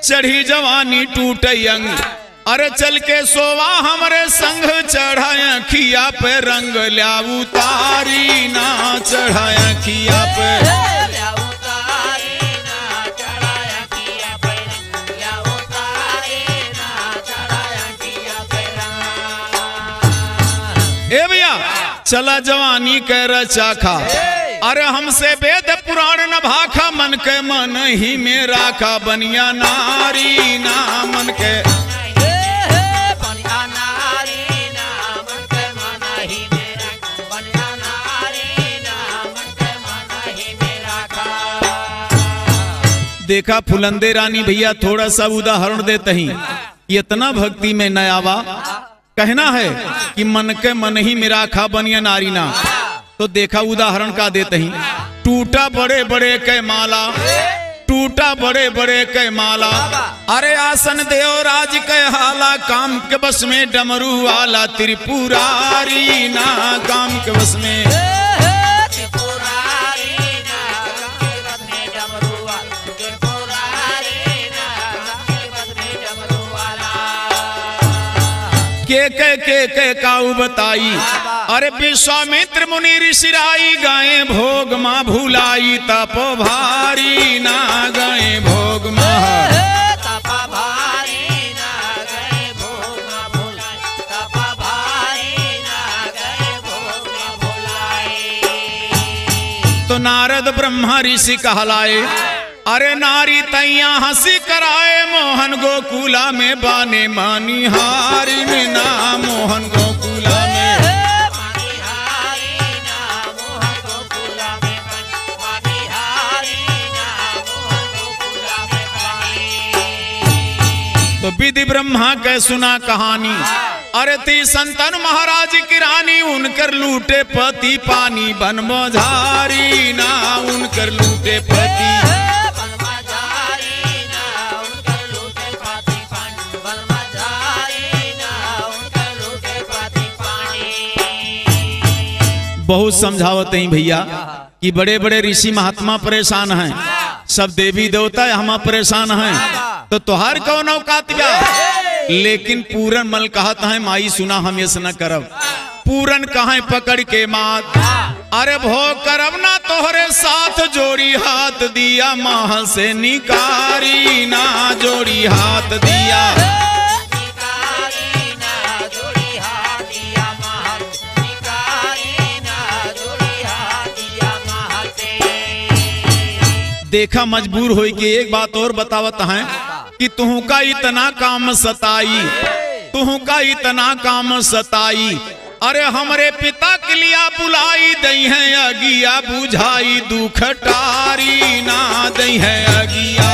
चढ़ी जवानी टूटे अंग अरे चल के सोवा हमरे संग चढ़ाया खिया पे रंग ल्या उतारी ना चढ़ाया खिया पे ए भैया चला जवानी के रचाखा अरे हमसे वेद पुराण न भाखा मन के मन ही में राखा बनिया नारी ना मन के देखा फुलंदे रानी भैया थोड़ा सा उदाहरण देते ही इतना भक्ति में न आवा कहना है कि मन के मन ही मेरा खा बनिया नारी ना तो देखा उदाहरण का देते ही टूटा टूटा बड़े बड़े कै माला, टूटा बड़े बड़े कै माला। अरे आसन देवराज कै हाला, काम के बस में डमरू वाला त्रिपुरारी ना, काम के बस में। के काऊ बताई, अरे विश्वामित्र मुनि ऋषिराई, गाए भोग माँ भुलाई, तप भारी ना गए भोग माँ, तप भारी ना गए भोग माँ भुलाई, तप भारी ना गए भोग माँ भुलाई। तो नारद ब्रह्मा ऋषि कहलाए, अरे नारी तैया हंसी कराए, मोहन गोकुला में बाने मानी हारी में ना, मोहन गोकुला में मानी हारी ना, मोहन गोकुला में मानी हारी ना, मोहन गोकुला में पानी। तो विधि ब्रह्मा के सुना कहानी, अरे ती संतन महाराज की रानी, उनकर लूटे पति पानी बन मोझारी ना, उनकर लूटे पति बहुत समझावत हैं भैया कि बड़े बड़े ऋषि महात्मा परेशान हैं, सब देवी देवता हम परेशान हैं, तो तुहार कौन औकात बा। लेकिन पूरन मल कहत है, माई सुना हम ये न करब, पूरन कहे पकड़ के मात, अरे भो करब ना तोहरे साथ, जोड़ी हाथ दिया माह से निकारी ना, जोड़ी हाथ दिया देखा मजबूर हो के एक बात और बतावत है कि तुहू का इतना काम सताई, तुहू का इतना काम सताई, अरे हमरे पिता के लिया बुलाई, दई है अगिया बुझाई, दुख टारी ना दई है अगिया,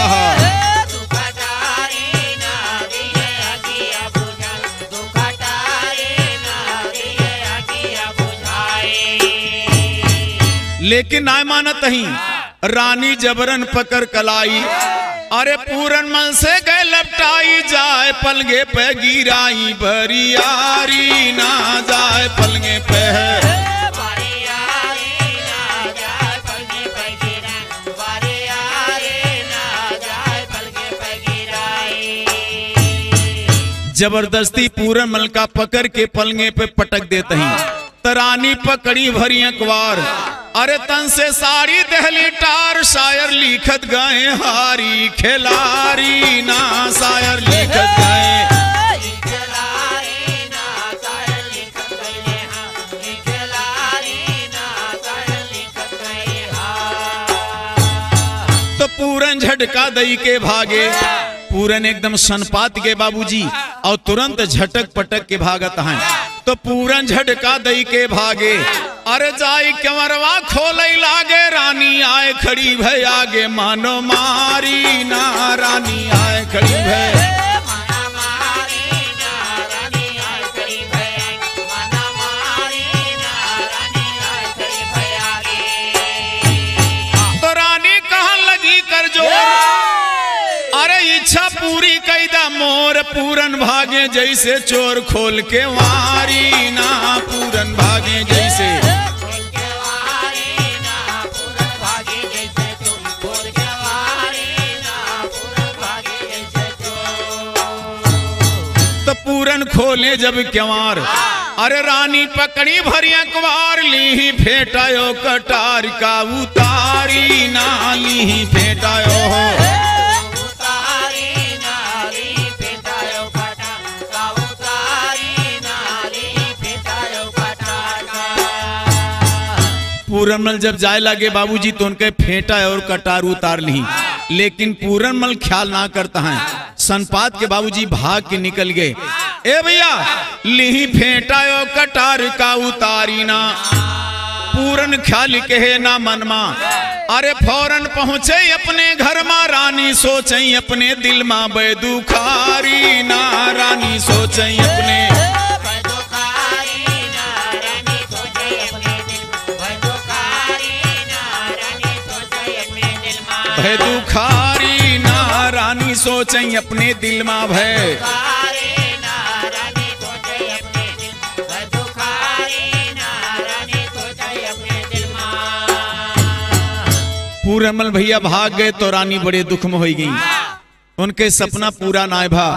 लेकिन ना मानत ही, रानी जबरन पकड़ कलाई, अरे पूरन मन से गए लपटाई, जाए पलगे पे गिराई, बरियारी ना जाए पलगे पे है, जबरदस्ती पूरन मल का पकड़ के पलगे पे पटक देते हैं। तरानी पकड़ी भरी अखबार, अरे तन से सारी दहली टार, शायर लिखत गए हारी खिलारी ना, शायर लिखत गए तो पूरन झटका दई के भागे, पूरन एकदम सनपात के बाबूजी और तुरंत झटक पटक के भागत हैं। तो पूरन झटका दई के भागे, अरे जाई कंवरवा खोलई लागे, रानी आए खड़ी भय आगे, मानो मारी ना, रानी आए खड़ी भय, तो रानी कहाँ लगी कर जोर, अरे इच्छा पूरी कैदा मोर, पूरन भागे जैसे चोर खोल के वारी ना, पूरन भागे जैसे तो पूरन खोले जब क्यार, अरे रानी पकड़ी भरी अखबार, ली फेटायो कटार का उतारी ना, ली फेटायो हो पूरनमल जब जाए लगे बाबूजी तो उनके फेंटा और कटार उतार ली, लेकिन पूरनमल ख्याल ना करता है, सनपात के बाबूजी भाग के निकल गए। ए भैया ली फेंटा और कटार का उतारी ना, पूरन ख्याल कहे ना मनमा, अरे फौरन पहुंचे अपने घर में, रानी सोचे अपने दिल में बेदुखारी ना, रानी सोचे अपने भय दुखारी ना रानी सोचे अपने दिल में भय। पूरनमल भैया भाग गए तो रानी बड़े दुख में हो गई। उनके सपना पूरा ना भा,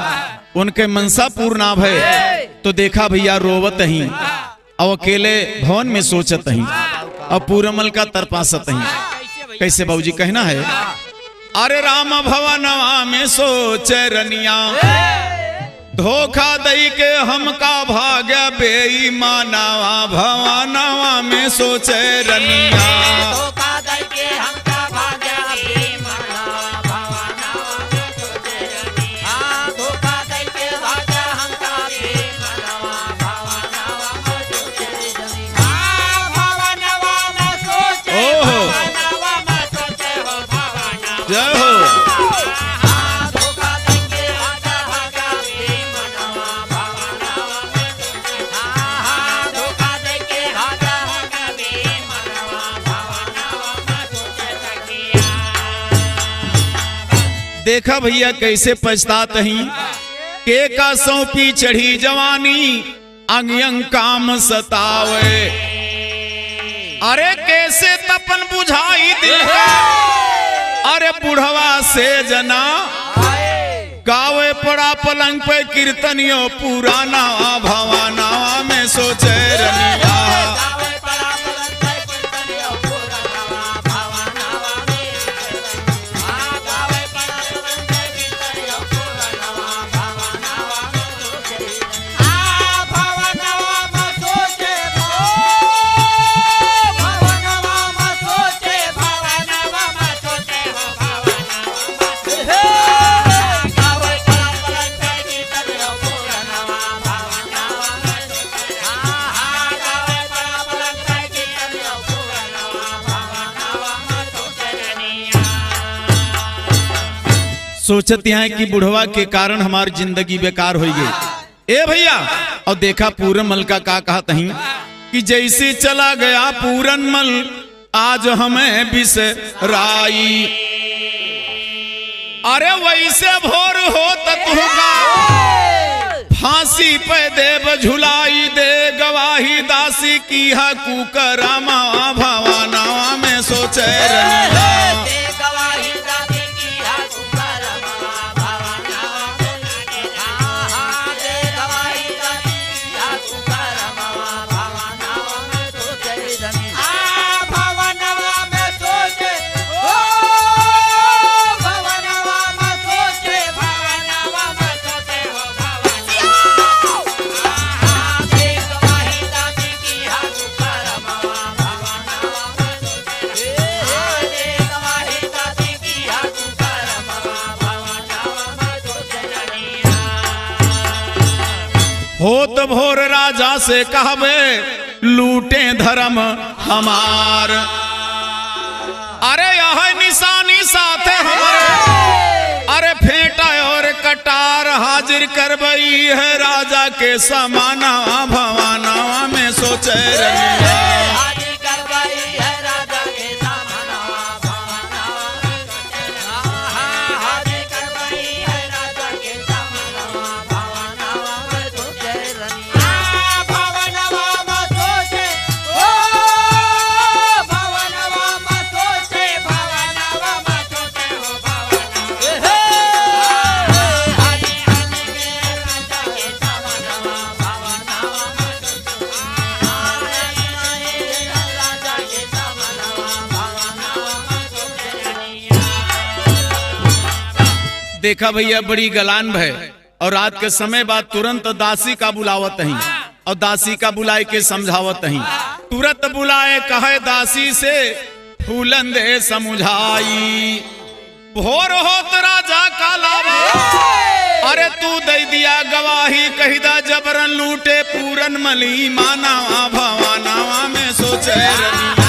उनके मनसा पूर्ण भय। तो देखा भैया रोवत ही और अकेले भवन में सोचत ही और पूरनमल का तरपासत ही। कैसे बाबूजी कहना है, अरे राम भवनवा में सोचे रनिया धोखा दई के हमका भाग्य बेईमानवा भवनवा में सोचे रनिया। देखा भैया कैसे पछतात ही के का सौंपी चढ़ी जवानी अंग अंग काम सतावे। अरे कैसे तपन बुझाई दिल का, अरे बुढ़वा से जना गावे पड़ा पलंग पे कीर्तनियों पुराना भवाना में सोचे रनिया। सोचते हैं कि बुढ़वा के कारण हमारी जिंदगी बेकार हो गई। ए भैया और देखा पूरनमल का कहता ही कि जैसे चला गया पूरनमल आज हमें बिसराई। अरे वैसे भोर हो तुका फांसी पे देव झुलाई दे गवाही दासी की है कुकरमा भवाना में सोचे रनिया। होत भोर राजा से कहबे लूटे धर्म हमार। अरे यह निशानी साथ हमारे, अरे फेंटा और कटार हाजिर करबई है राजा के समाना भवाना में सोचे रनिया। देखा भैया बड़ी गलान भय और रात के समय बाद तुरंत दासी का बुलावत ही और दासी का बुलाए के समझावत ही। तुरंत बुलाए कहे दासी से फूलन दे समझाई। भोर होत राजा का लावा, अरे तू दे दिया गवाही कहिदा जबरन लूटे पूरनमली माना भवाना में सोचे रनिया।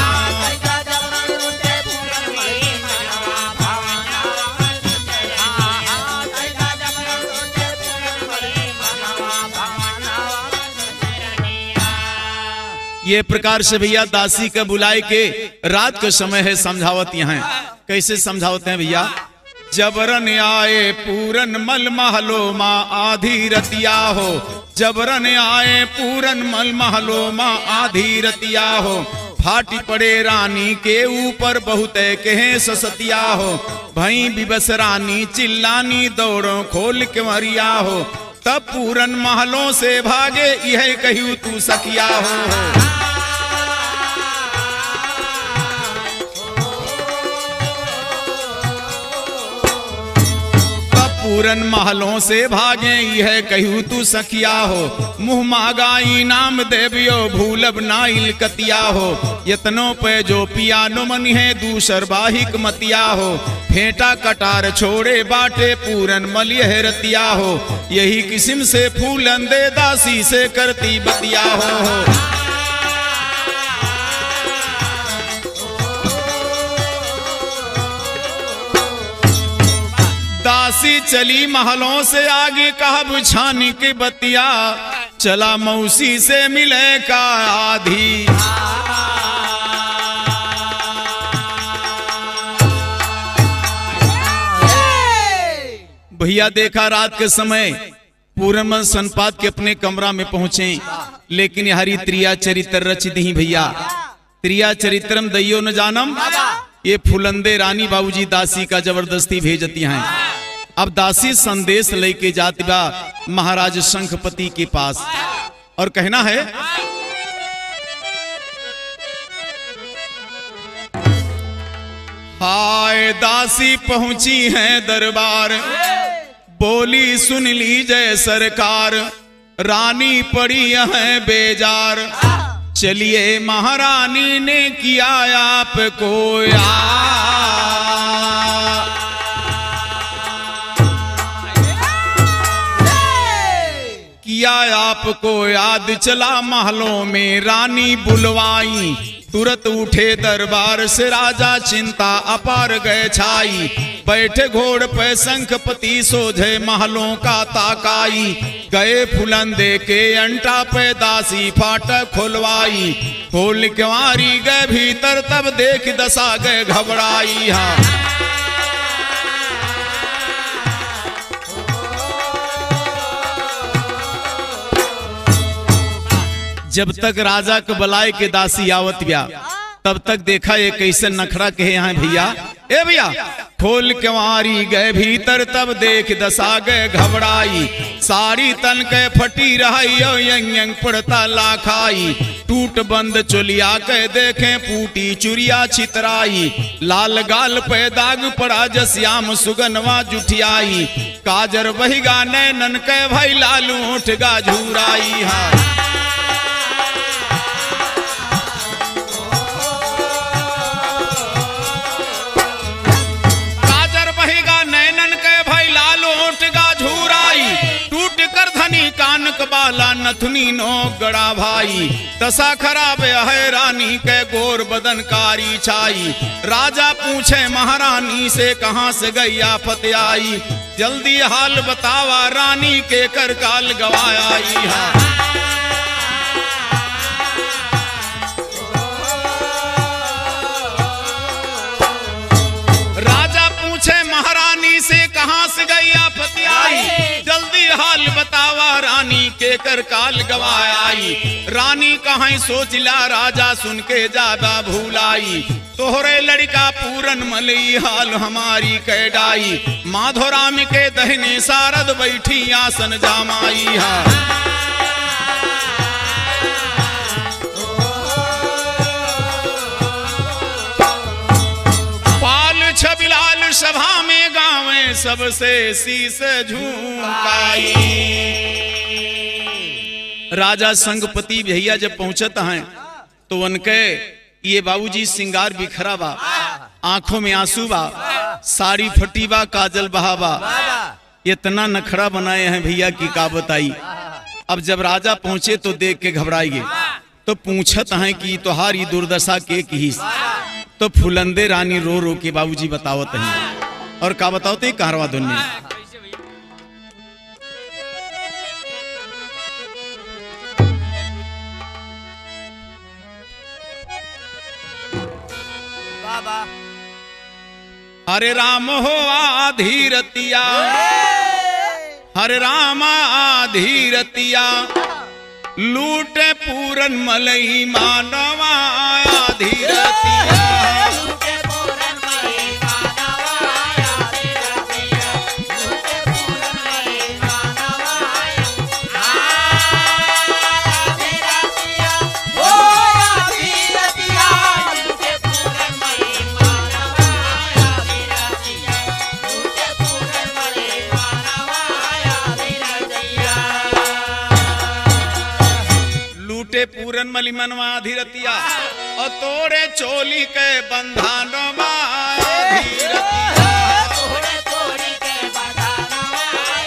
ये प्रकार से भैया दासी का बुलाए के रात के समय है समझावत यहाँ कैसे समझाते हैं भैया? जबरन आए पूरन मल महलो माँ आधी रतिया हो, जबरन आए पूरन मल महलो माँ आधी रतिया हो, फाटी पड़े रानी के ऊपर बहुत कहे ससतिया हो, भई विवश रानी चिल्लानी दौड़ो खोल के मरिया हो, तब पूरन महलों से भागे यह कहू तू सखिया हो। पूरन महलों से भागे यह कहू तू सखिया हो, मुँह मागाई नाम देवियो भूलब नाइल कतिया हो, यतनों पे जो पियानो मन है दूसर बाहिक मतिया हो, फेंटा कटार छोड़े बाटे पूरन मलिय रतिया हो, यही किस्म से फूलन दे दासी से करती बतिया हो। दासी चली महलों से आगे कहा बुझानी की बतिया, चला मौसी से मिले का आधी। भैया देखा रात के समय पूरन सनपात के अपने कमरा में पहुंचे, लेकिन हरी त्रिया चरित्र रच दी भैया। त्रिया चरित्रम दइयो न जानम, ये फुलंदे रानी बाबूजी दासी का जबरदस्ती भेजती हैं। अब दासी संदेश लेके जाती बा महाराज शंखपति के पास और कहना है, हाय दासी पहुंची है दरबार, बोली सुन लीजिए सरकार, रानी पड़ी है बेजार, चलिए महारानी ने किया आपको किया आपको याद, चला महलों में रानी बुलवाई, तुरंत उठे दरबार से राजा चिंता अपार गए छाई, बैठे घोड़ पे शंखपति सोझे महलों का ताकाई, गए फुलंदे के अंटा पे दासी फाटक खुलवाई, खोल के मारी गए भीतर तब देख दशा गए घबराई। हाँ जब तक राजा के बलाय के दासी आवत गया तब तक देखा ये कैसे नखरा कहे हैं भैया। ए भैया खोल के मारी गए भीतर तब देख दशा गए घबराई, सारी तन के फटी रही यंग यंग पड़ता लाखाई, टूट बंद चुलिया के देखे पूटी चुरिया छितराई, लाल गाल पे दाग पड़ा जस्याम सुगनवा जुठियाई, काजर बहिगा नैनन के भाई लालू उठ गा झूराई। हाँ कानक बाला नथुनी नो गड़ा भाई, दशा खराब है रानी के गोर बदन कारी छाई, राजा पूछे महारानी से कहां से गई आफत आई, जल्दी हाल बतावा रानी के कर काल गवाई। राजा पूछे महारानी से कहां से गई आफत आई, जल्दी हाल बतावा रानी के कर काल गवाई, रानी कहां सोचला राजा सुन के ज्यादा भूलाई, तोहरे लड़का पूरन मलई हाल हमारी कैडाई, माधोराम के दहने सारद बैठी आसन जामाई। पाल छबिलाल सभा में गावे सबसे शीस झुकाई, राजा संगपति भैया जब पहुंचता है तो उनके ये बाबूजी सिंगार बिखरा बा, आंखों में आंसू बा, साड़ी फटी बा, काजल बहावा, इतना नखरा बनाए हैं भैया की का बताई। अब जब राजा पहुंचे तो देख के घबराई गए, तो पूछत हैं कि तोहारी दुर्दशा के की, तो फुलंदे रानी रो रो के बाबूजी बतावत हैं और का बताओते कारवा दुनिया। हरे राम हो आधी रतिया, हरे राम आधी रतिया, लूटे पूरन मलई मानवा आधी रतिया। पूरन मली मनवा आधी रतिया और तोड़े चोली के बंधानवा आधी रतिया। तोड़े चोली के बंधानवा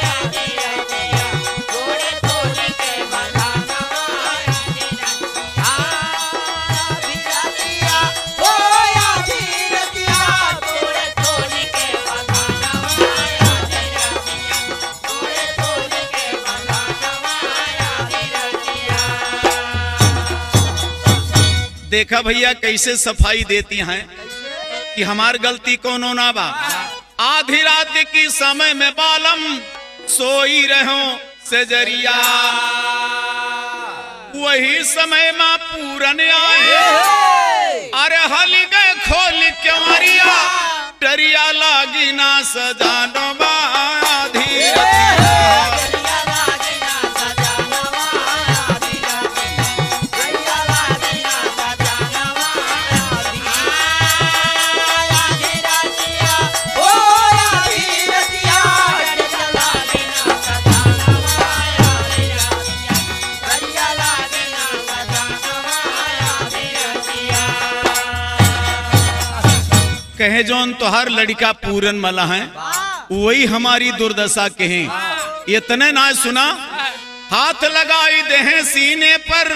आधी रतिया, तोड़े चोली के बंधानवा आधी रतिया, ओ आधी रतिया, तोड़े चोली के बंधानवा आधी रतिया, तोड़े चोली के बंधानवा आधी रतिया। देखा भैया कैसे सफाई देती हैं कि हमार गलती कोनो ना बा। आधी रात की समय में बालम सोई रहो सजरिया, वही समय में पूरन आए, अरे हली गए खोल क्यों डरिया लागी ना सजानवा आधी रतिया। कहे जोन तोहर लड़का पूरन मला है, वही हमारी दुर्दशा कहे। इतने ना सुना, हाथ लगाई दे सीने पर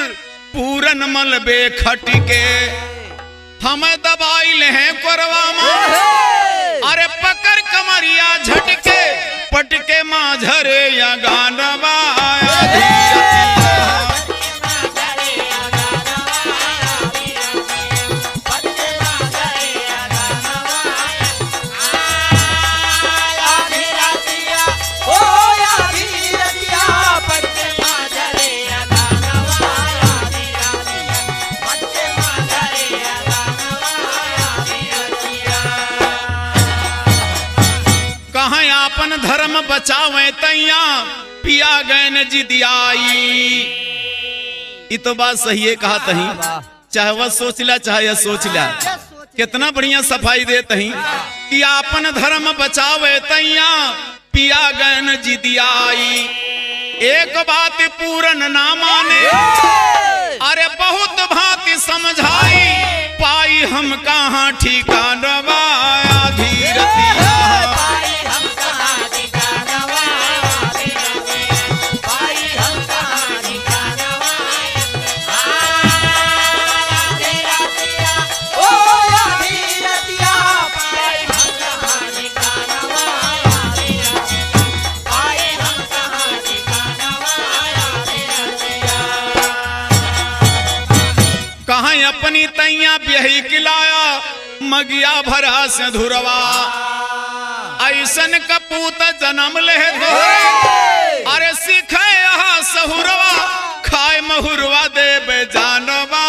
पूरन मल बेखट के, हमें दबाई ले कोरवा मां, अरे पकड़ कमरिया झटके पटके माझरे या गानवा आधी रतिया। अपन धर्म बचावे तैया पिया गए न जिदियाई। ये तो बात सही है कहा तही, चाहे वह सोच ला चाहे यह सोच ला। कितना बढ़िया सफाई दे तही कि अपन धर्म बचावे तैया पिया गए न जिदियाई। एक बात पूरन ना माने, अरे बहुत भांति समझाई, पाई हम कहाँ ठिकानवा आधी रतिया। अपनी तैया ब्याही किलाया मगिया भरा से धुरवा, ऐसन कपूत जन्म ले दोहरे, अरे सीखे यहाँ सहुरवा, खाए महुरवा दे जानवा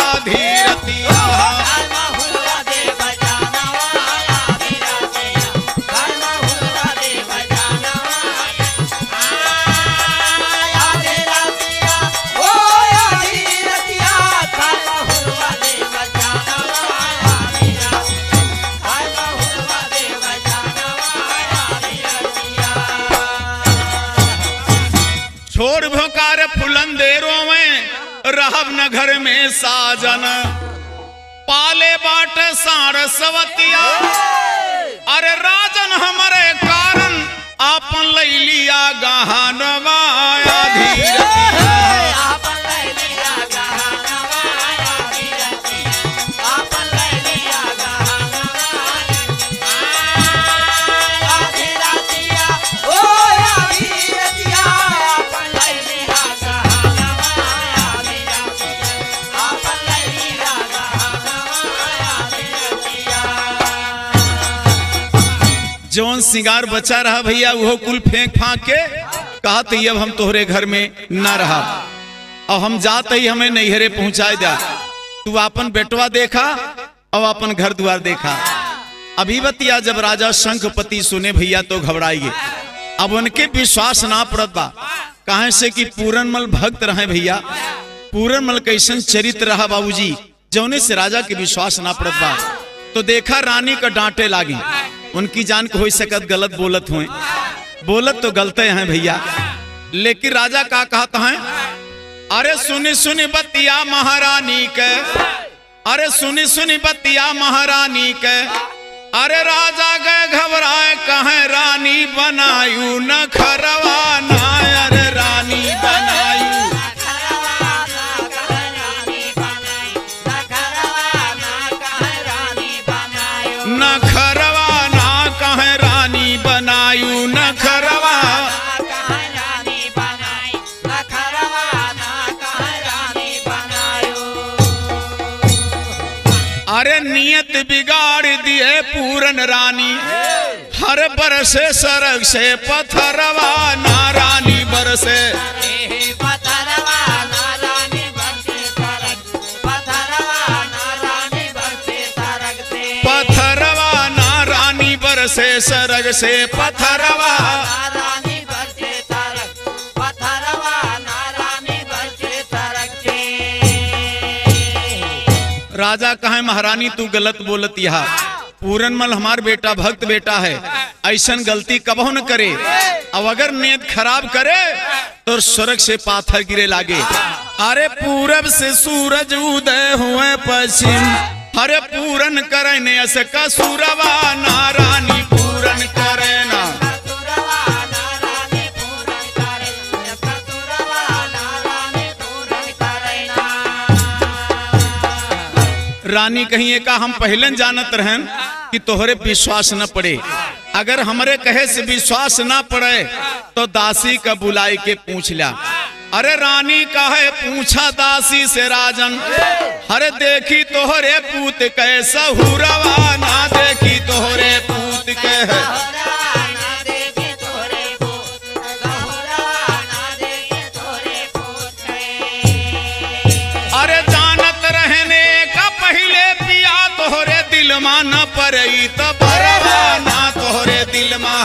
आधी रतिया। छोड़ भोकार फुलंदेरों में रहब न घर में साजन, पाले बाट साड़ सवतिया, अरे राजन हमारे कारण आपन लैलिया गहनवा आधी रतिया। जौन सिंगार बचा रहा भैया वो कुल फेंक फांक के कहा तो अब हम तोहरे घर में ना रहा और हम जाते ही हमें नैहरे पहुंचा जा। तू अपन बेटवा देखा और अपन घर द्वार देखा। अभी बतिया जब राजा शंखपति सुने भैया तो घबराइए। अब उनके विश्वास ना पड़त बा कहे से कि पूरनमल भक्त रहे भैया। पूरनमल कैसन चरित्र रहा बाबूजी जौने से राजा के विश्वास ना पड़त बा। तो देखा रानी का डांटे लागी। उनकी जान को हो सकत गलत बोलत हुए, बोलत तो गलते हैं भैया, लेकिन राजा का कहता है अरे सुनी सुनी बतिया महारानी के, अरे सुनी सुनी बतिया महारानी के, अरे राजा गए घबराए कहे रानी बनायू न खरवा ना, अरे रानी बनायू न खरवा ना कहे रानी बनायू न खरवा। अरे नियत बिगाड़ दिए पूरन रानी, हर बरसे सरग से पत्थरवा ना रानी बरसे, पत्थरवा ना रानी बरसे सरग, पत्थरवा ना रानी बरसे सरग से, पत्थरवा ना रानी बरसे सरग से पत्थरवा। रानी बरसे सरग, पत्थरवा ना रानी बरसे सरग से। राजा कहे महारानी तू गलत बोलत यहाँ, पूरनमल हमार बेटा भक्त बेटा है, ऐसन गलती कबहू न करे। अब अगर नीयत खराब करे तो स्वर्ग से पाथर गिरे लागे। अरे पूरब से सूरज उदय हुए पश्चिम, अरे पूरन करे ने ऐसे कसूरवा ना रानी पूरन करे ना, रानी कहिए का हम पहले जानत रहन कि तोहरे विश्वास न पड़े। अगर हमरे कहे से विश्वास न पड़े तो दासी का बुलाई के पूछ लिया। अरे रानी कहे पूछा दासी से राजन, अरे देखी तोहरे पूत कैसा हुरवा ना, देखी तोहरे पूत के है, अरे जानत रहने का पहले पिया तोहरे दिल मा न पड़ई तो बरवा ना तोहरे दिल मा।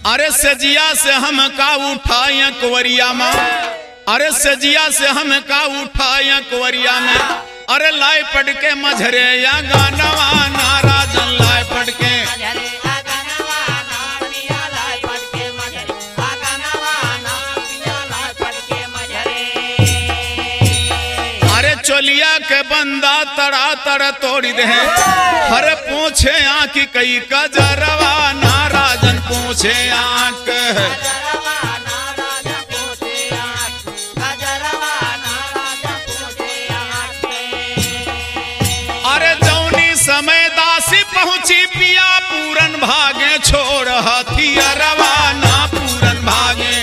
अरे सजिया से हम का उठाया कुवरिया में, अरे सजिया से हम का उठाया कुवरिया में, अरे लाई पड़ के मझरे या गानवा ना राजन लाई पड़ के, अरे चोलिया के बंदा तड़ा तड़ तोड़ी दे, हरे पूछे आँखी कई कजरवा ना राजन पूछे आँख, अरे जौनी समय दासी पहुंची पिया पूरन भागे छोड़ हथियारवा ना पूरन भागे,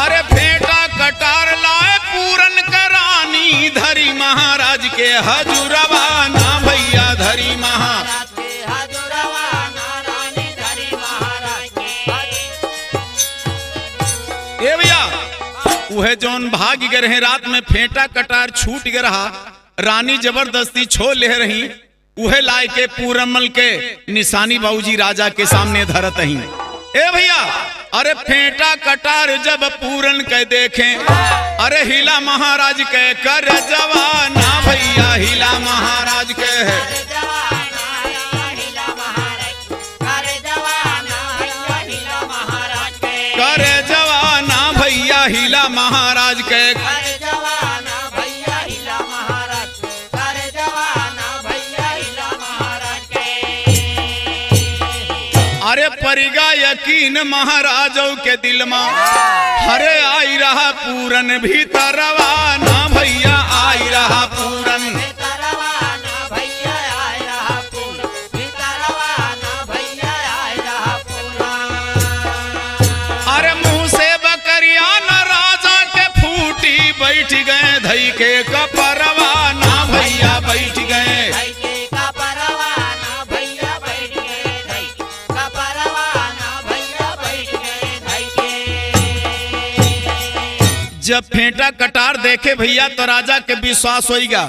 अरे फेंटा कटार लाए पूरन करानी धरी महाराज के हजूरवा ना भैया धरी महाराज के हजूरवा ना रानी धरी महाराज के। ए भैया वह जौन भाग गए रहे रात में फेंटा कटार छूट गया रहा, रानी जबरदस्ती छोड़ ले रही, वह लाए के पूरनमल के निशानी बाबूजी राजा के सामने धरत ही। ए भैया अरे फेंटा कटार जब पूरन के देखे, अरे हिला महाराज के कर जवाना भैया हिला महाराज के है, कर जवाना भैया हिला महाराज के, अरे परिगा यकीन महाराजों के दिल में, हरे आई रहा पूरन भीतरवा ना भैया आई रहा पूरन, बैठ गए। धई के कपरवाना भैया बैठ गए, धई के कपरवाना भैया बैठ गए, धई के। जब फेंटा कटार देखे भैया तो राजा के विश्वास होइगा।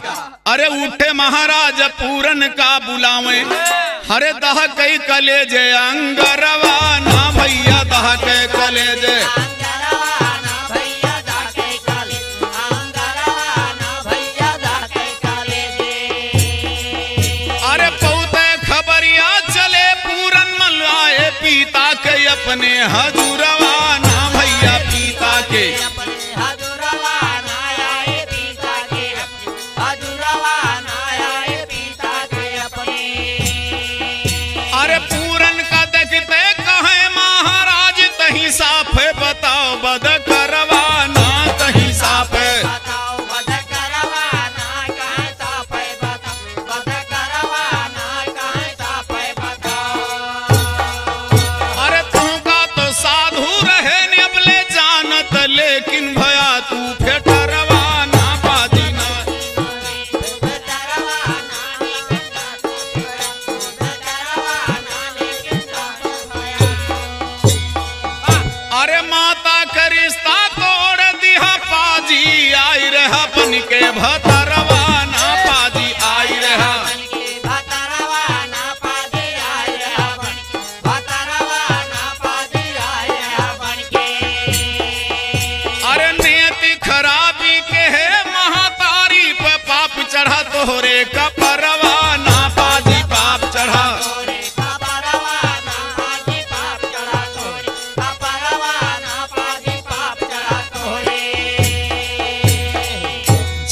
अरे उठे महाराज पूरन का बुलावे, हरे दह कई कलेजे अंगरवाना भैया दह के कलेजे। अंगरवाना भैया दाके काले, अंगरवाना भैया दाके काले जे। अरे पौते खबरिया चले पूरन मल आए पिता के अपने हजूरवाना भैया पिता के। अपने हजूरवाना आए पिता के, हजूरवाना आए पिता के अपने। अरे पूरन का देखते कहे महाराज तही साफ बताओ बद करवाना तही साफ। बताओ बद करवाना कहाँ साफ है, बताओ बद करवाना कहाँ साफ है, बताओ। अरे तू का तो साधु रहे निबले जानत लेकिन भया तू फेटरवाना बाजीना। अरे माता का रिश्ता तोड़ दिया पाजी आई रहा बन के भतरवाना पाजी आई रहा। अरे नियति खराबी के है महातारी पे पाप चढ़ा तोहरे कपरवाना पाजी पाप चढ़ा।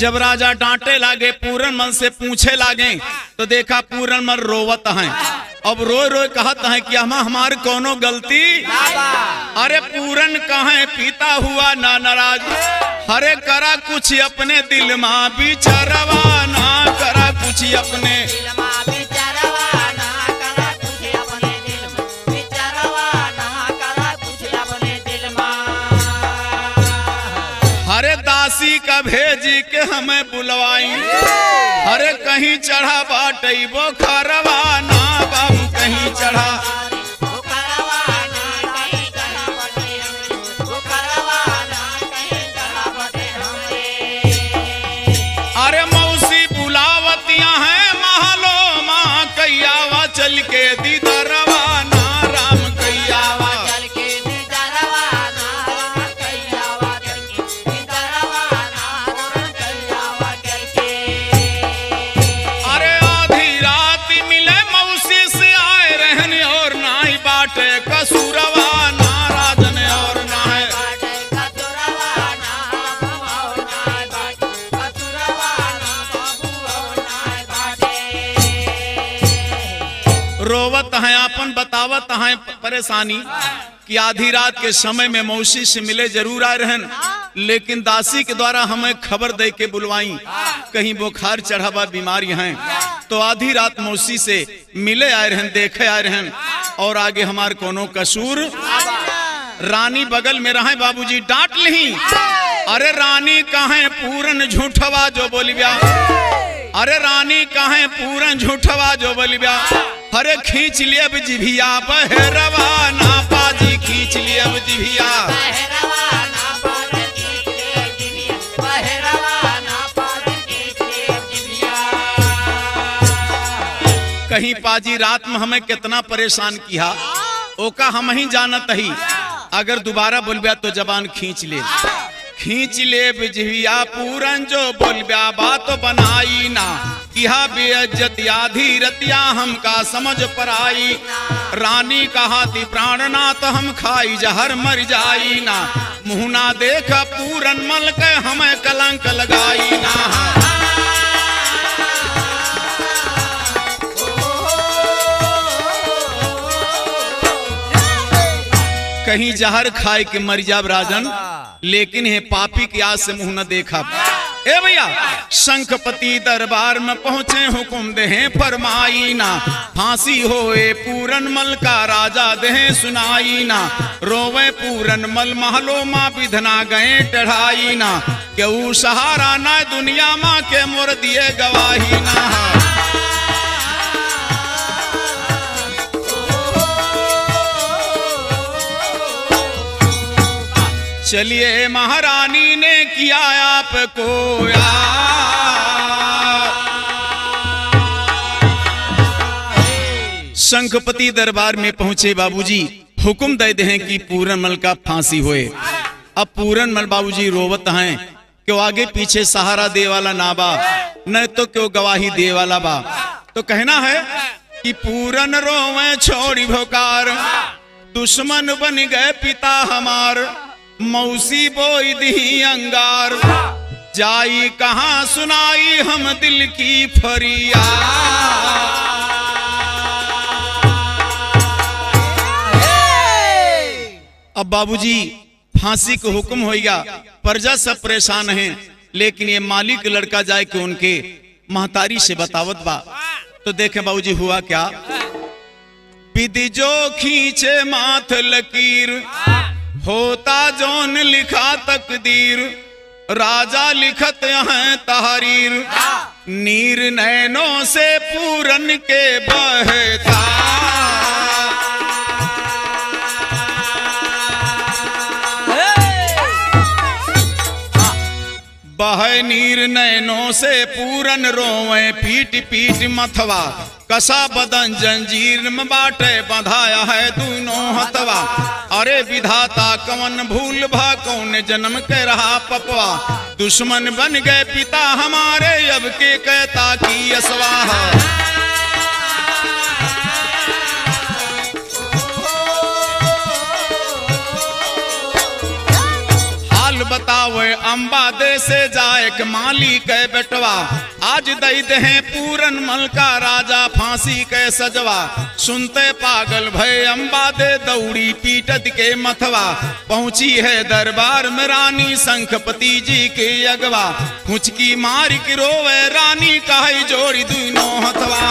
जब राजा डांटे लागे पूरन मन से पूछे लागे तो देखा पूरन मन रोवत है। अब रोए रोए कहत है कि हमार कोनो गलती। अरे पूरन कहे पिता हुआ ना नाराज, हरे करा कुछ अपने दिल माँ बिचारवा ना करा कुछ अपने। हरे दासी का भेजी के हमें बुलवाई, हरे कहीं चढ़ा बाटई वो खरवाना बाबू कहीं चढ़ा। अरे मौसी बुलावतियां हैं महलो माँ कैयावा चल के दीदरवाना राम कैयावा। कसूरवा नाराजन और ना है। रोवत हैं अपन बतावत हैं परेशानी कि आधी रात के समय में मौसी से मिले जरूर आए रहन, लेकिन दासी के द्वारा हमें खबर दे के बुलवाई कहीं बुखार चढ़ावा बीमारी हैं। तो आधी रात मौसी से मिले आए रहन, देखे आए रहन और आगे हमार कोनो कसूर। रानी बगल में रहे बाबूजी डांट ली। अरे रानी कहे पूरन झूठवा जो बोली ब्या, अरे रानी कहे पूरन झूठवा जो बोली ब्या। अरे खींच लिया जिभिया बहरवा ना पाजी खींच लिया जिभिया। कहीं पाजी रात में हमें कितना परेशान किया ओका हम ही जानत ही। अगर दोबारा बोलब्या तो जबान खींच ले बिजहिया पूरन जो बोलब्या बात बनाई ना। किहा बेइज्जत आधी रतिया हमका समझ पर आई। रानी कहा थी प्राणनाथ हम खाई जहर मर जाई ना। मुँह ना देखा पूरन मल के हमें कलंक लगाई ना। कहीं जहर खाए के मर जाब राजन, लेकिन है पापी की आज से मुंह न देखा। ए भैया शंखपति दरबार में पहुंचे हुकुम देहे फरमाई ना, फांसी होए पूरन मल का राजा देहे सुनाई ना, रोवे पूरन मल महलो माँ विधना गए टढ़ाई ना, क्यों सहारा ना दुनिया माँ के मोर दिए गवाही ना। चलिए महारानी ने किया आपको शंखपति दरबार में पहुंचे बाबूजी, हुक्म दे दे कि पूरनमल का फांसी होए। अब पूरनमल बाबूजी रोवत हैं, क्यों आगे पीछे सहारा दे वाला ना बा, न तो क्यों गवाही दे वाला बा। तो कहना है कि पूरन रोवे छोड़ी भोकार, दुश्मन बन गए पिता हमार, मौसी बोई दी अंगार, जाई कहां सुनाई हम दिल की फरियाद। अब बाबूजी फांसी को हुक्म होगा, प्रजा सब परेशान है, लेकिन ये मालिक लड़का जाए कि उनके महतारी से बतावत बा। तो देखें बाबूजी हुआ क्या, विधि जो खींचे माथ लकीर, होता जौन लिखा तकदीर, राजा लिखत है तहरीर, नीर नैनों से पूरन के बहता। बह नीर नैनों से पूरन रोवे पीट पीट मथवा, कसा बदन जंजीर में बाटे बंधाया है दोनों हथवा। अरे विधाता कवन भूल भा कौन जन्म के रहा पपवा, दुश्मन बन गए पिता हमारे अब के कहता की असवाह। बतावे अम्बा दे से जाए के माली के बेटवा, आज दई दे पूरन मल का राजा फांसी के सजवा। सुनते पागल भय अम्बा दे दौड़ी पीटत के मथवा, पहुंची है दरबार में रानी शंखपति जी के अगवा। मुचकी मार की रोवे रानी कहे जोड़ी दोनों हथवा।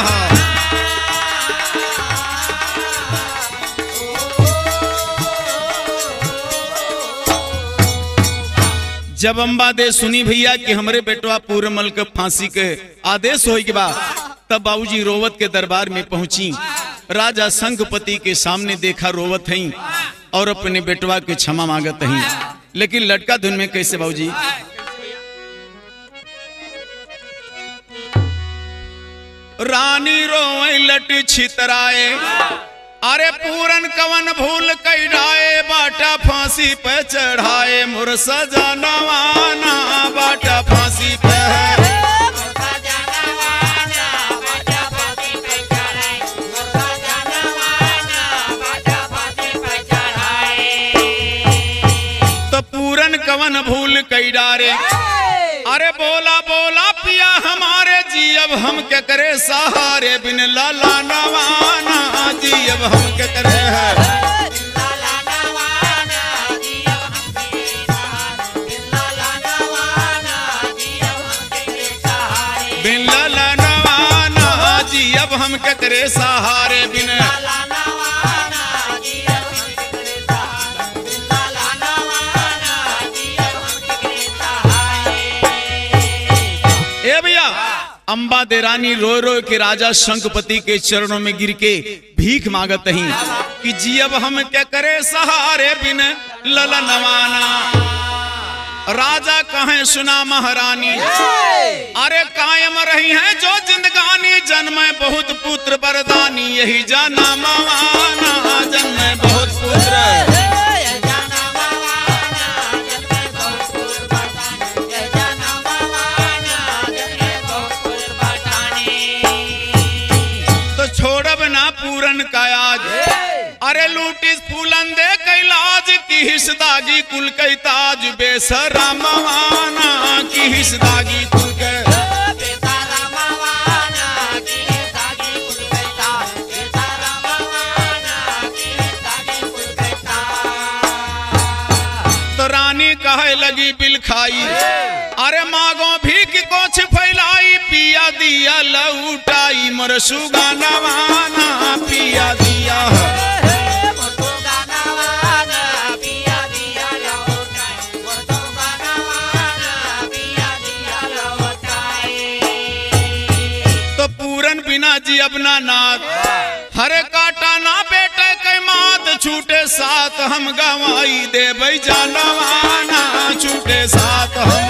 जब अम्बा दे सुनी भैया कि हमरे बेटवा पूरनमल के फांसी के आदेश होई के बाद, तब बाबूजी रोवत के दरबार में पहुंची। राजा शंखपति के सामने देखा रोवत हई और अपने बेटवा के क्षमा मांगत हई, लेकिन लटका धुन में कैसे बाबूजी, रानी रोवे लट छितराए, अरे पूरन कवन भूल कई डाए, बाटा फांसी पे चढ़ाए मोर सजनवाना, बाटा फांसी पे तो पूरन कवन भूल कई डारे। अरे बोला बोला पिया हमारे जी अब हम क्या करे सहारे, बिन लाला नवाना जी अब हम क्या करे है। बिन लाला नवाना जी अब हम क्या करे सहारे, बिन अम्बा दे रानी रो रो के राजा शंखपति के चरणों में गिर के भीख मांगत ही कि जी अब हम क्या करे सहारे, बिन ललनवाना। राजा कहे सुना महारानी, अरे कायम रही है जो जिंदगानी, जन्म बहुत पुत्र बरदानी, यही जाना मवाना जन्म बहुत पुत्र। पूरन का आज अरे लूटिस फूलन दे कैलाज की हिस्दागी कुल के ताज, बेसरा मवाना की हिस्दागी कुल के। तो रानी कहे लगी बिल खाई। अरे मागो भी की कोछ फैलाई पिया दिया लौटाई मोर सुगानवाना पिया दिया। तो पूरन बिना जी अपना नाथ हरे काटा ना बेटे कई मात छूटे साथ हम गवाई दे भाई जानवाना छूटे साथ हम।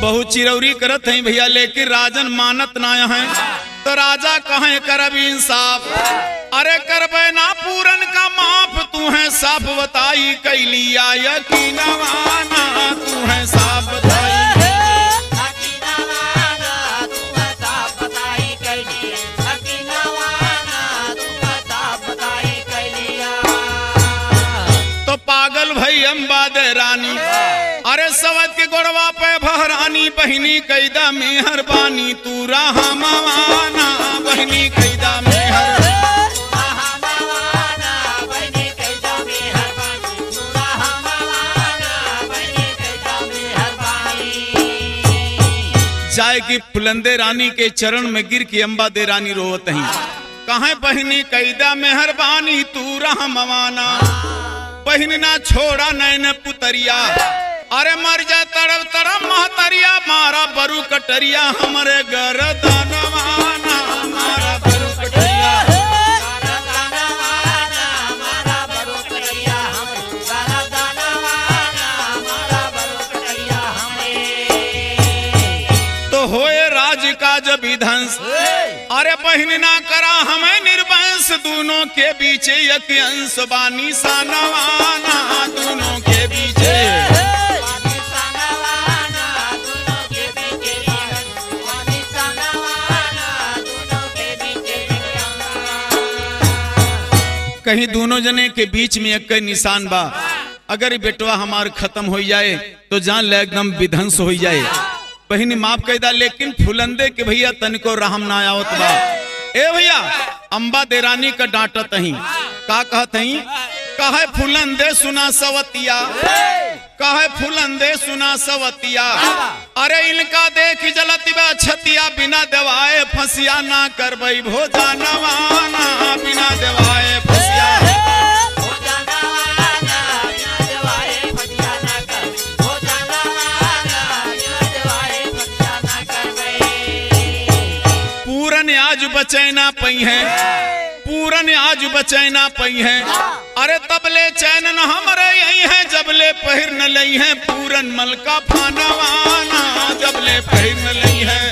बहुत चिरौरी करत हैं भैया लेकिन राजन मानत ना है। तो राजा कहे करब इंसाफ अरे करबे ना पूरन का माफ तू है साफ बताई कैलिया यकीनवाना तू है साफ बताई। तो पागल भई अम्बा दे रानी अरे सवत के गोड़वा पे भहरानी बहिनी कैदा मेहरबानी तू रहमवाना बहिनी कैदा मेहर। जाए की फुलंदे रानी के चरण में गिर के अम्बा दे रानी रोवत ही कहे बहिनी कैदा मेहरबानी तू रहमवाना बहिनी ना छोड़ा नैन पुतरिया। अरे मर जा तड़प तड़प महतरिया मारा बरू कटरिया हमारे गरदनवाना मारा बरू कटरिया। तो होए राज का जब विध्वंस अरे बहिन ना करा हमें निर्वंश दोनों के बीच एक अंश बानी सानवाना दोनों के बीच। कहीं दोनों जने के बीच में एक निशान बा अगर बेटवा हमार खत्म हो जाए तो जान ले एकदम विध्वंस हो जाए। बहिनी माफ कह दा लेकिन फुलंदे के भैया तनिको रहम ना आवत बा। ए भैया अम्बा दे रानी का डांटत ही का कहत ही कहे फुलंदे सुना सवतिया कहे फुलंदे सुना सवतिया। अरे इनका देख जलती बा छतिया बिना दवाए फसिया ना करबई भोजनवाना बिना दवाए फसिया। पूरन आज बचैना पई है पूरन आज बचैना पई है। अरे तबले चैन न हमरे यही है जबले पहिर न लई है पूरन मल का फानवाना जबले पहिर न लई है।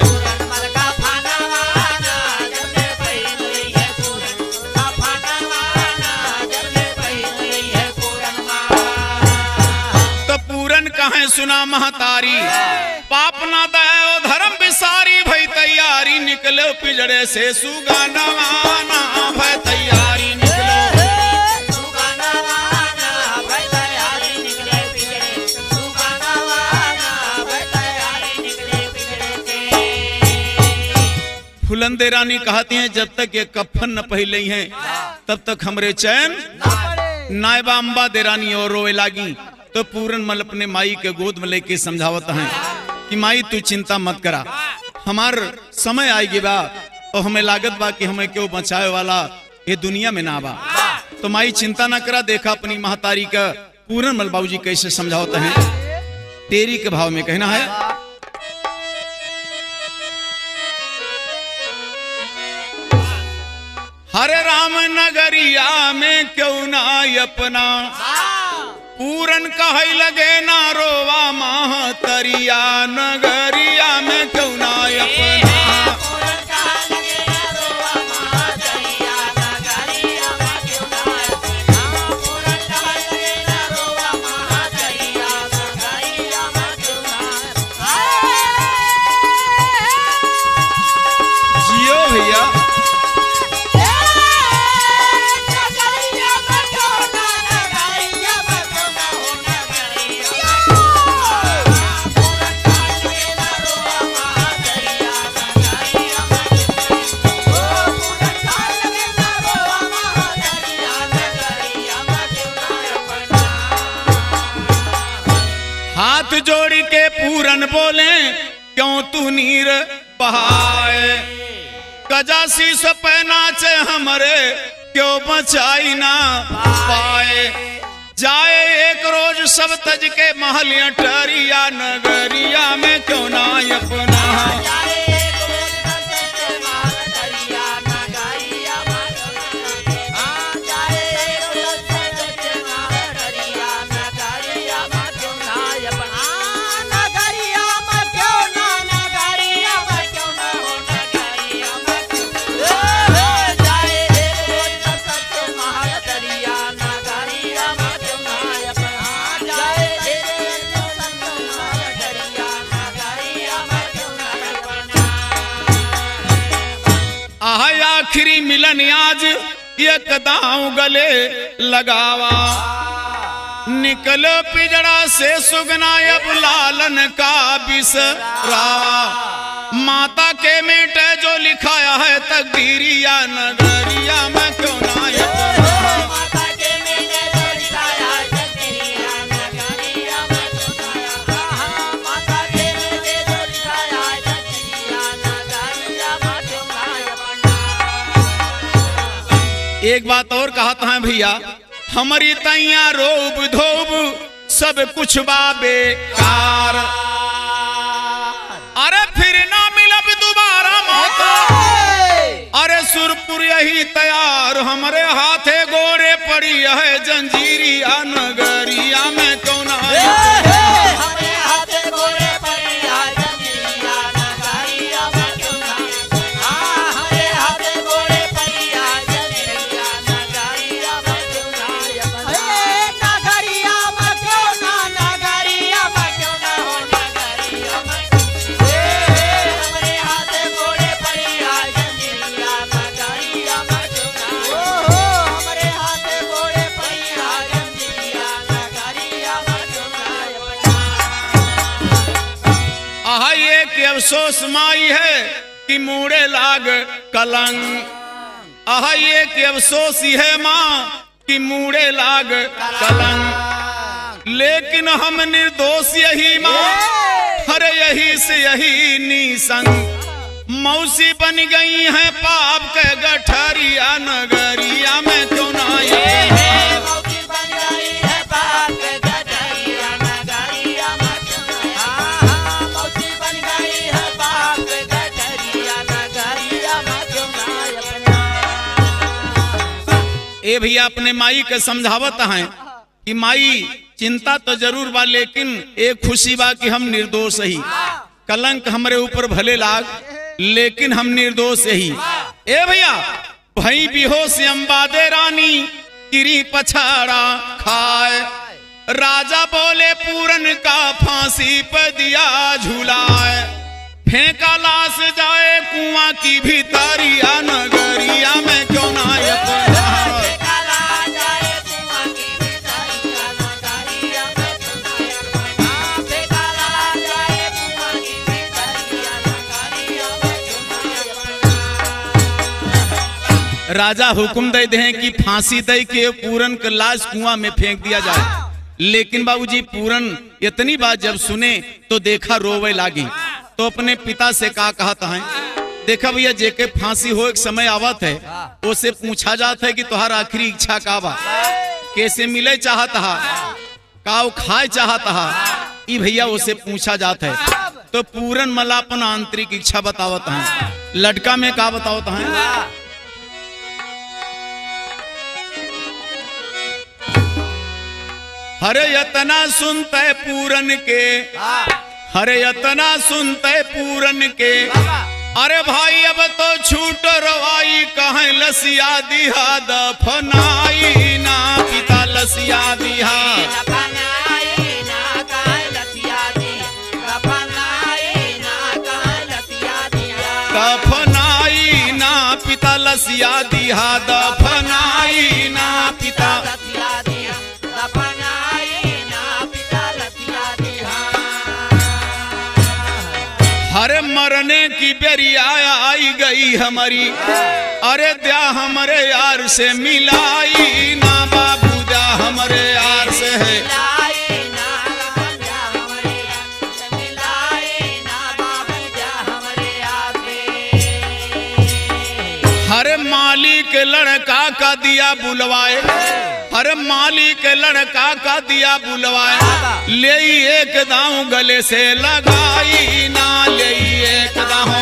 तो पूरन कहे सुना महतारी पाप ना दया धर्म विसारी भई तैयारी निकलो पिजड़े से सुगानवाना भई तैयारी निकलो। फुलंदे रानी कहती हैं जब तक ये कफन न पहले हैं तब तक हमरे चैन नायबा अम्बा दे रानी और रोए लागी। तो पूरन मल अपने माई के गोद में लेके समझावत हैं कि माई तू चिंता मत करा हमार समय आएगी बा और हमें लागत बा कि हमें क्यों बचाए वाला ये दुनिया में ना बा। तो माई चिंता ना करा। देखा अपनी महतारी का पूरन मल बाबूजी कैसे समझावत हैं तेरी के भाव में कहना है। हरे राम नगरिया में क्यों ना अपना पूरन कहे लगे ना रोवा महतरिया नगरिया में क्यों ना अपना। जियो भैया बोले क्यों तू नीर बहाए, कजासी सपे नाचे हमरे क्यों बचाई ना पाए। जाए एक रोज सब तज के महल अटरिया, नगरिया में क्यों ना अपना। आखिरी मिलन आज एक दांव गले लगावा, निकलो पिजड़ा से सुगना अब लालन का बिसरावा। माता के मेटे जो लिखाया है तकदीरिया, नगरिया में क्यों ना एक बात और कहता है भैया, हमारी तैया रोब धोब सब कुछ बेकार, अरे फिर ना मिलब दोबारा मौका। अरे सुरपुर यही तैयार हमारे हाथे गोरे पड़ी है जंजीरिया, नगरिया में क्यों ना अफसोस माई है कि मूड़े लाग कलंक। आहा ये कि अफसोस है माँ कि मूड़े लाग कलंक, लेकिन हम निर्दोष यही माँ, हरे यही से यही निसंग। मौसी बन गई है पाप के गठरिया, नगरिया में क्यों ना ए भैया अपने माई के समझावत हैं कि माई चिंता तो जरूर बा, लेकिन एक खुशी बा कि हम निर्दोष ही। कलंक हमारे ऊपर भले लाग, लेकिन हम निर्दोष ही। ए भैया भई बेहोश अंबादे रानी किरी पछाड़ा खाए, राजा बोले पूरन का फांसी पर दिया झूलाए। फेंका लाश जाए कुआं की भीतरिया, नगरिया में क्यों ना राजा हुक्म दे दें कि फांसी दे के पूरन का लाश कुआं में फेंक दिया जाए। लेकिन बाबूजी पूरन इतनी बात जब सुने तो देखा रोवे लागी, तो अपने पिता से का कहता है, देखा भैया जेके फांसी हो एक समय आवत है, उसे पूछा जाता है कि तुम्हारा आखिरी इच्छा का बा, कैसे मिले चाहता है, काव खाए चाहता है, ई भैया उसे पूछा जाता है। तो पूरन मला अपन आंतरिक इच्छा बतावत है। लड़का में का बतावत है, हरे यतना सुनते पूरन के, हरे यतना सुनते पूरन के, अरे भाई अब तो छूट रवाई कहें लसिया दिहा दफनाई ना, पिता लसिया दिहा दफनाई ना, पिता लसिया दिहा दफनाई ना, पिता अरे मरने की बेरिया आई गई हमारी, अरे द्या हमारे यार से मिलाई ना, बाबू द्या हमारे यार से है हरे मालिक लड़का का दिया बुलवाए, हरे मालिक लड़का का दिया बुलवाए, ले एक दांव गले से लगाई ना, ले एक दांव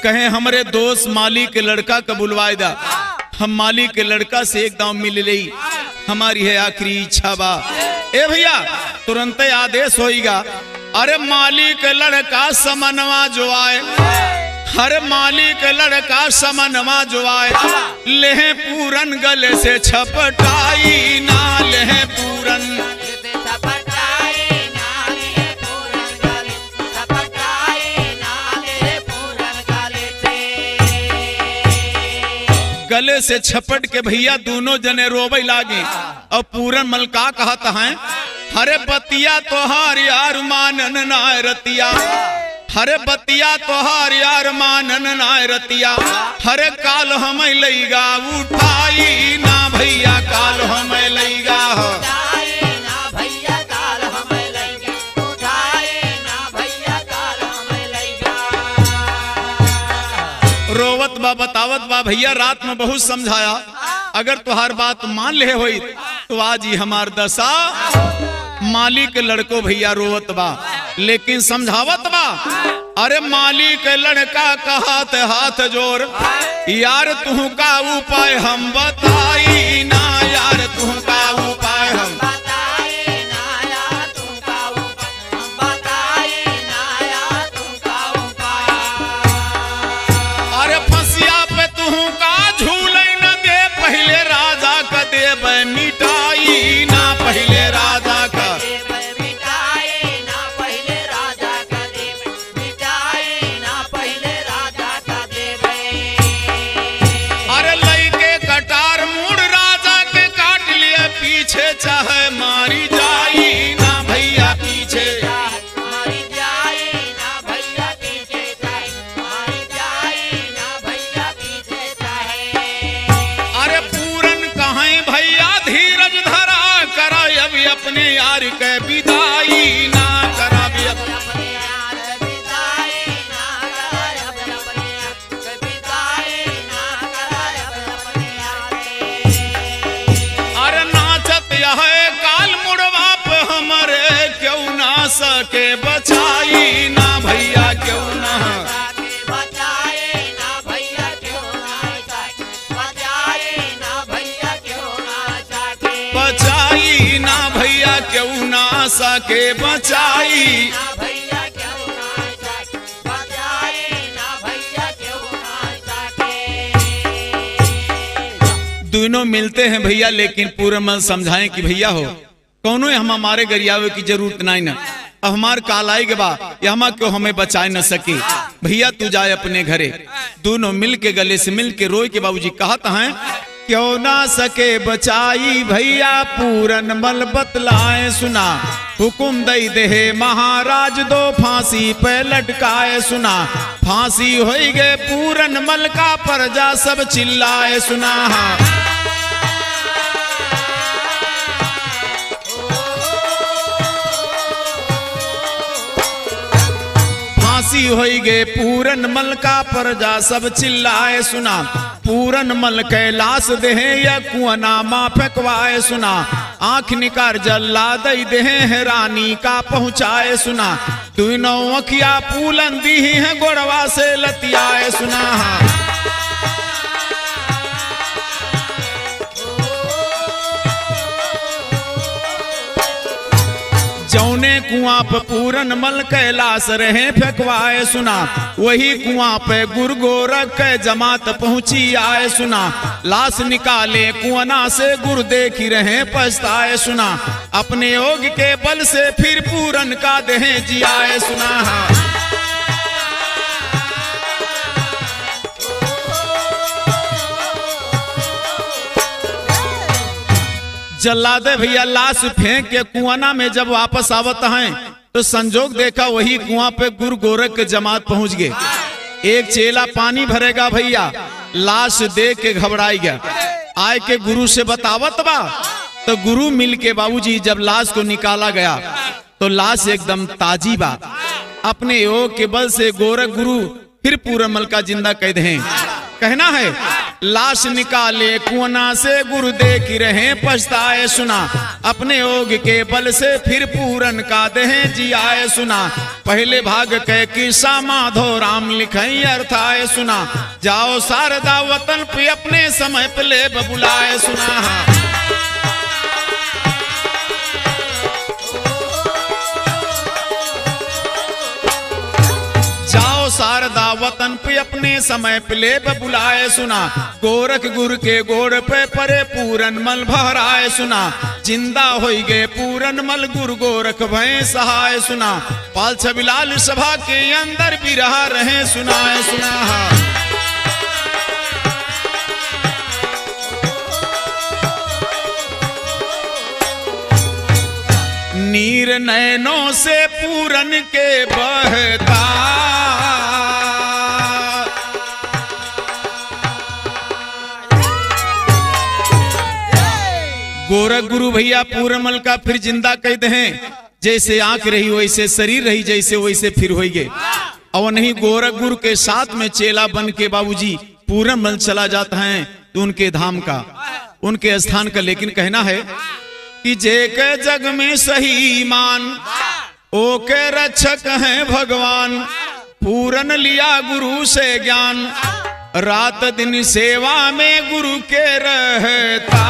कहे हमरे दोस्त मालिक के लड़का का बुलवाए दा, हम मालिक के लड़का से एक दांव मिल ली, हमारी है आखिरी इच्छा बा। ए भैया तुरंत आदेश होएगा, अरे मालिक लड़का समनवा जो आए, हर मालिक लड़का समनवा जो आए, लेहे पूरन गले से छपटाई ना, लेहे पूरन गले से छपट के भैया दोनों जने रोवे लागे। और पूरन मलका कहता है, हरे बतिया तोहार यार मानन नाय रतिया, हरे बतिया तोहार यार मानन नाय रतिया, हरे काल हमें लईगा उठाई ना भैया, काल हमें लईगा रोवत बा बतावत बा भैया रात में बहुत समझाया, अगर तुहार बात मान ले होई तो आज ही हमार दशा। मालिक लड़को भैया रोवत बा लेकिन समझावत बा, अरे मालिक लड़का का हाथ जोर, यार तू का उपाय हम बताई ना, यार तू का उपाय हम मिटाई ना, पहले राजा का मिटाई ना, पहले राजा का देव, मिटाई ना, पहले राजा का देव। अरे लइके कटार मुड़ राजा के काट लिए पीछे, चाहे मारी जाई ना भैया पीछे, मारी जाई ना भैया पीछे, चाहे मारी जाई ना भैया पीछे चाहे। अरे पूरन कहें भैया धीरज धरा, करा अभी अपने यार के विदाई ना, करा भी अपने यार विदाई ना, करा अपने यार विदाई ना, करा अपने यार। अरे नाचत यह काल मुड़वा पे हमरे, क्यों ना सके बचाई ना भैया, क्यों ना बचाई ना भैया, क्यों ना सके बचाई। दोनों मिलते हैं भैया लेकिन पूरा मन समझाएं कि भैया हो कौनो हम हमारे गरियावे की जरूरत नहीं ना, अब हमार काल आएगा बा या हम क्यों हमें बचा न सके, भैया तू जाए अपने घरे। दोनों मिल के गले से मिल के रोए के बाबूजी कहता है, क्यों ना सके बचाई भैया पूरन मल बतलाए सुना, हुकुम दई दे महाराज दो फांसी पे लटकाए सुना, फांसी हो गए पूरन मल का प्रजा सब चिल्लाए सुना। फांसी हो गए पूरन मल का प्रजा सब चिल्लाए सुना, पूरन मल कैलाश देहे या कुआना माँ फेंकवाए सुना, आंख निकार जल्ला दई देहे रानी का पहुँचाए सुना, दोनों अखिया पूलन दी है गोड़वा से लतियाए सुना। जौने कुआं पे पूरन मल कैलाश रहे फेंकवाए सुना, वही कुआं पे गुरु गोरख के जमात पहुंची आए सुना, लाश निकाले कुआना से गुरु देखी रहे पछताए सुना, अपने योग के बल से फिर पूरन का देहे जियाए सुना। जल्ला दे भैया लाश फेंक के कुआना में जब वापस आवत हैं तो संजोग देखा वही कुआं पे गुरु गोरख के जमात पहुंच गए। एक चेला पानी भरेगा भैया, लाश देख के घबराई गया, आए के गुरु से बतावत बा तो गुरु मिल के बाबूजी जब लाश को निकाला गया तो लाश एकदम ताजी बा। अपने योग के बल से गोरख गुरु फिर पूरनमल का जिंदा कैद हैं। कहना है लाश निकाले कुआं से गुरु देख रहे पछताए सुना, अपने योग के बल से फिर पूरन का देह जियाए सुना। पहले भाग के किस्सा माधो राम लिखे अर्थाए सुना, जाओ शारदा वतन पे अपने समय पे ले बुलाए सुना। शारदा वतन पे अपने समय पे ले बुलाए सुना, गोरख गुरु के गोड़ पे परे पूरनमल भराए सुना। जिंदा हो गए पूरनमल गुरु गोरख भय सहाय सुना, पाल छबिलाल सभा के अंदर भी रहा रहे सुनाए सुना। नीर नैनों से पूरन के बहता, गोरख गुरु भैया पूरनमल का फिर जिंदा कहते हैं, जैसे आंख रही वैसे शरीर रही, जैसे वैसे फिर हो गए। और नहीं गोरख गुरु के साथ में चेला बन के बाबूजी पूरनमल चला जाता है तो उनके धाम का, उनके स्थान का। लेकिन कहना है कि जे के जग में सही ईमान, ओ के रक्षक हैं भगवान। पूरन लिया गुरु से ज्ञान, रात दिन सेवा में गुरु के रहता।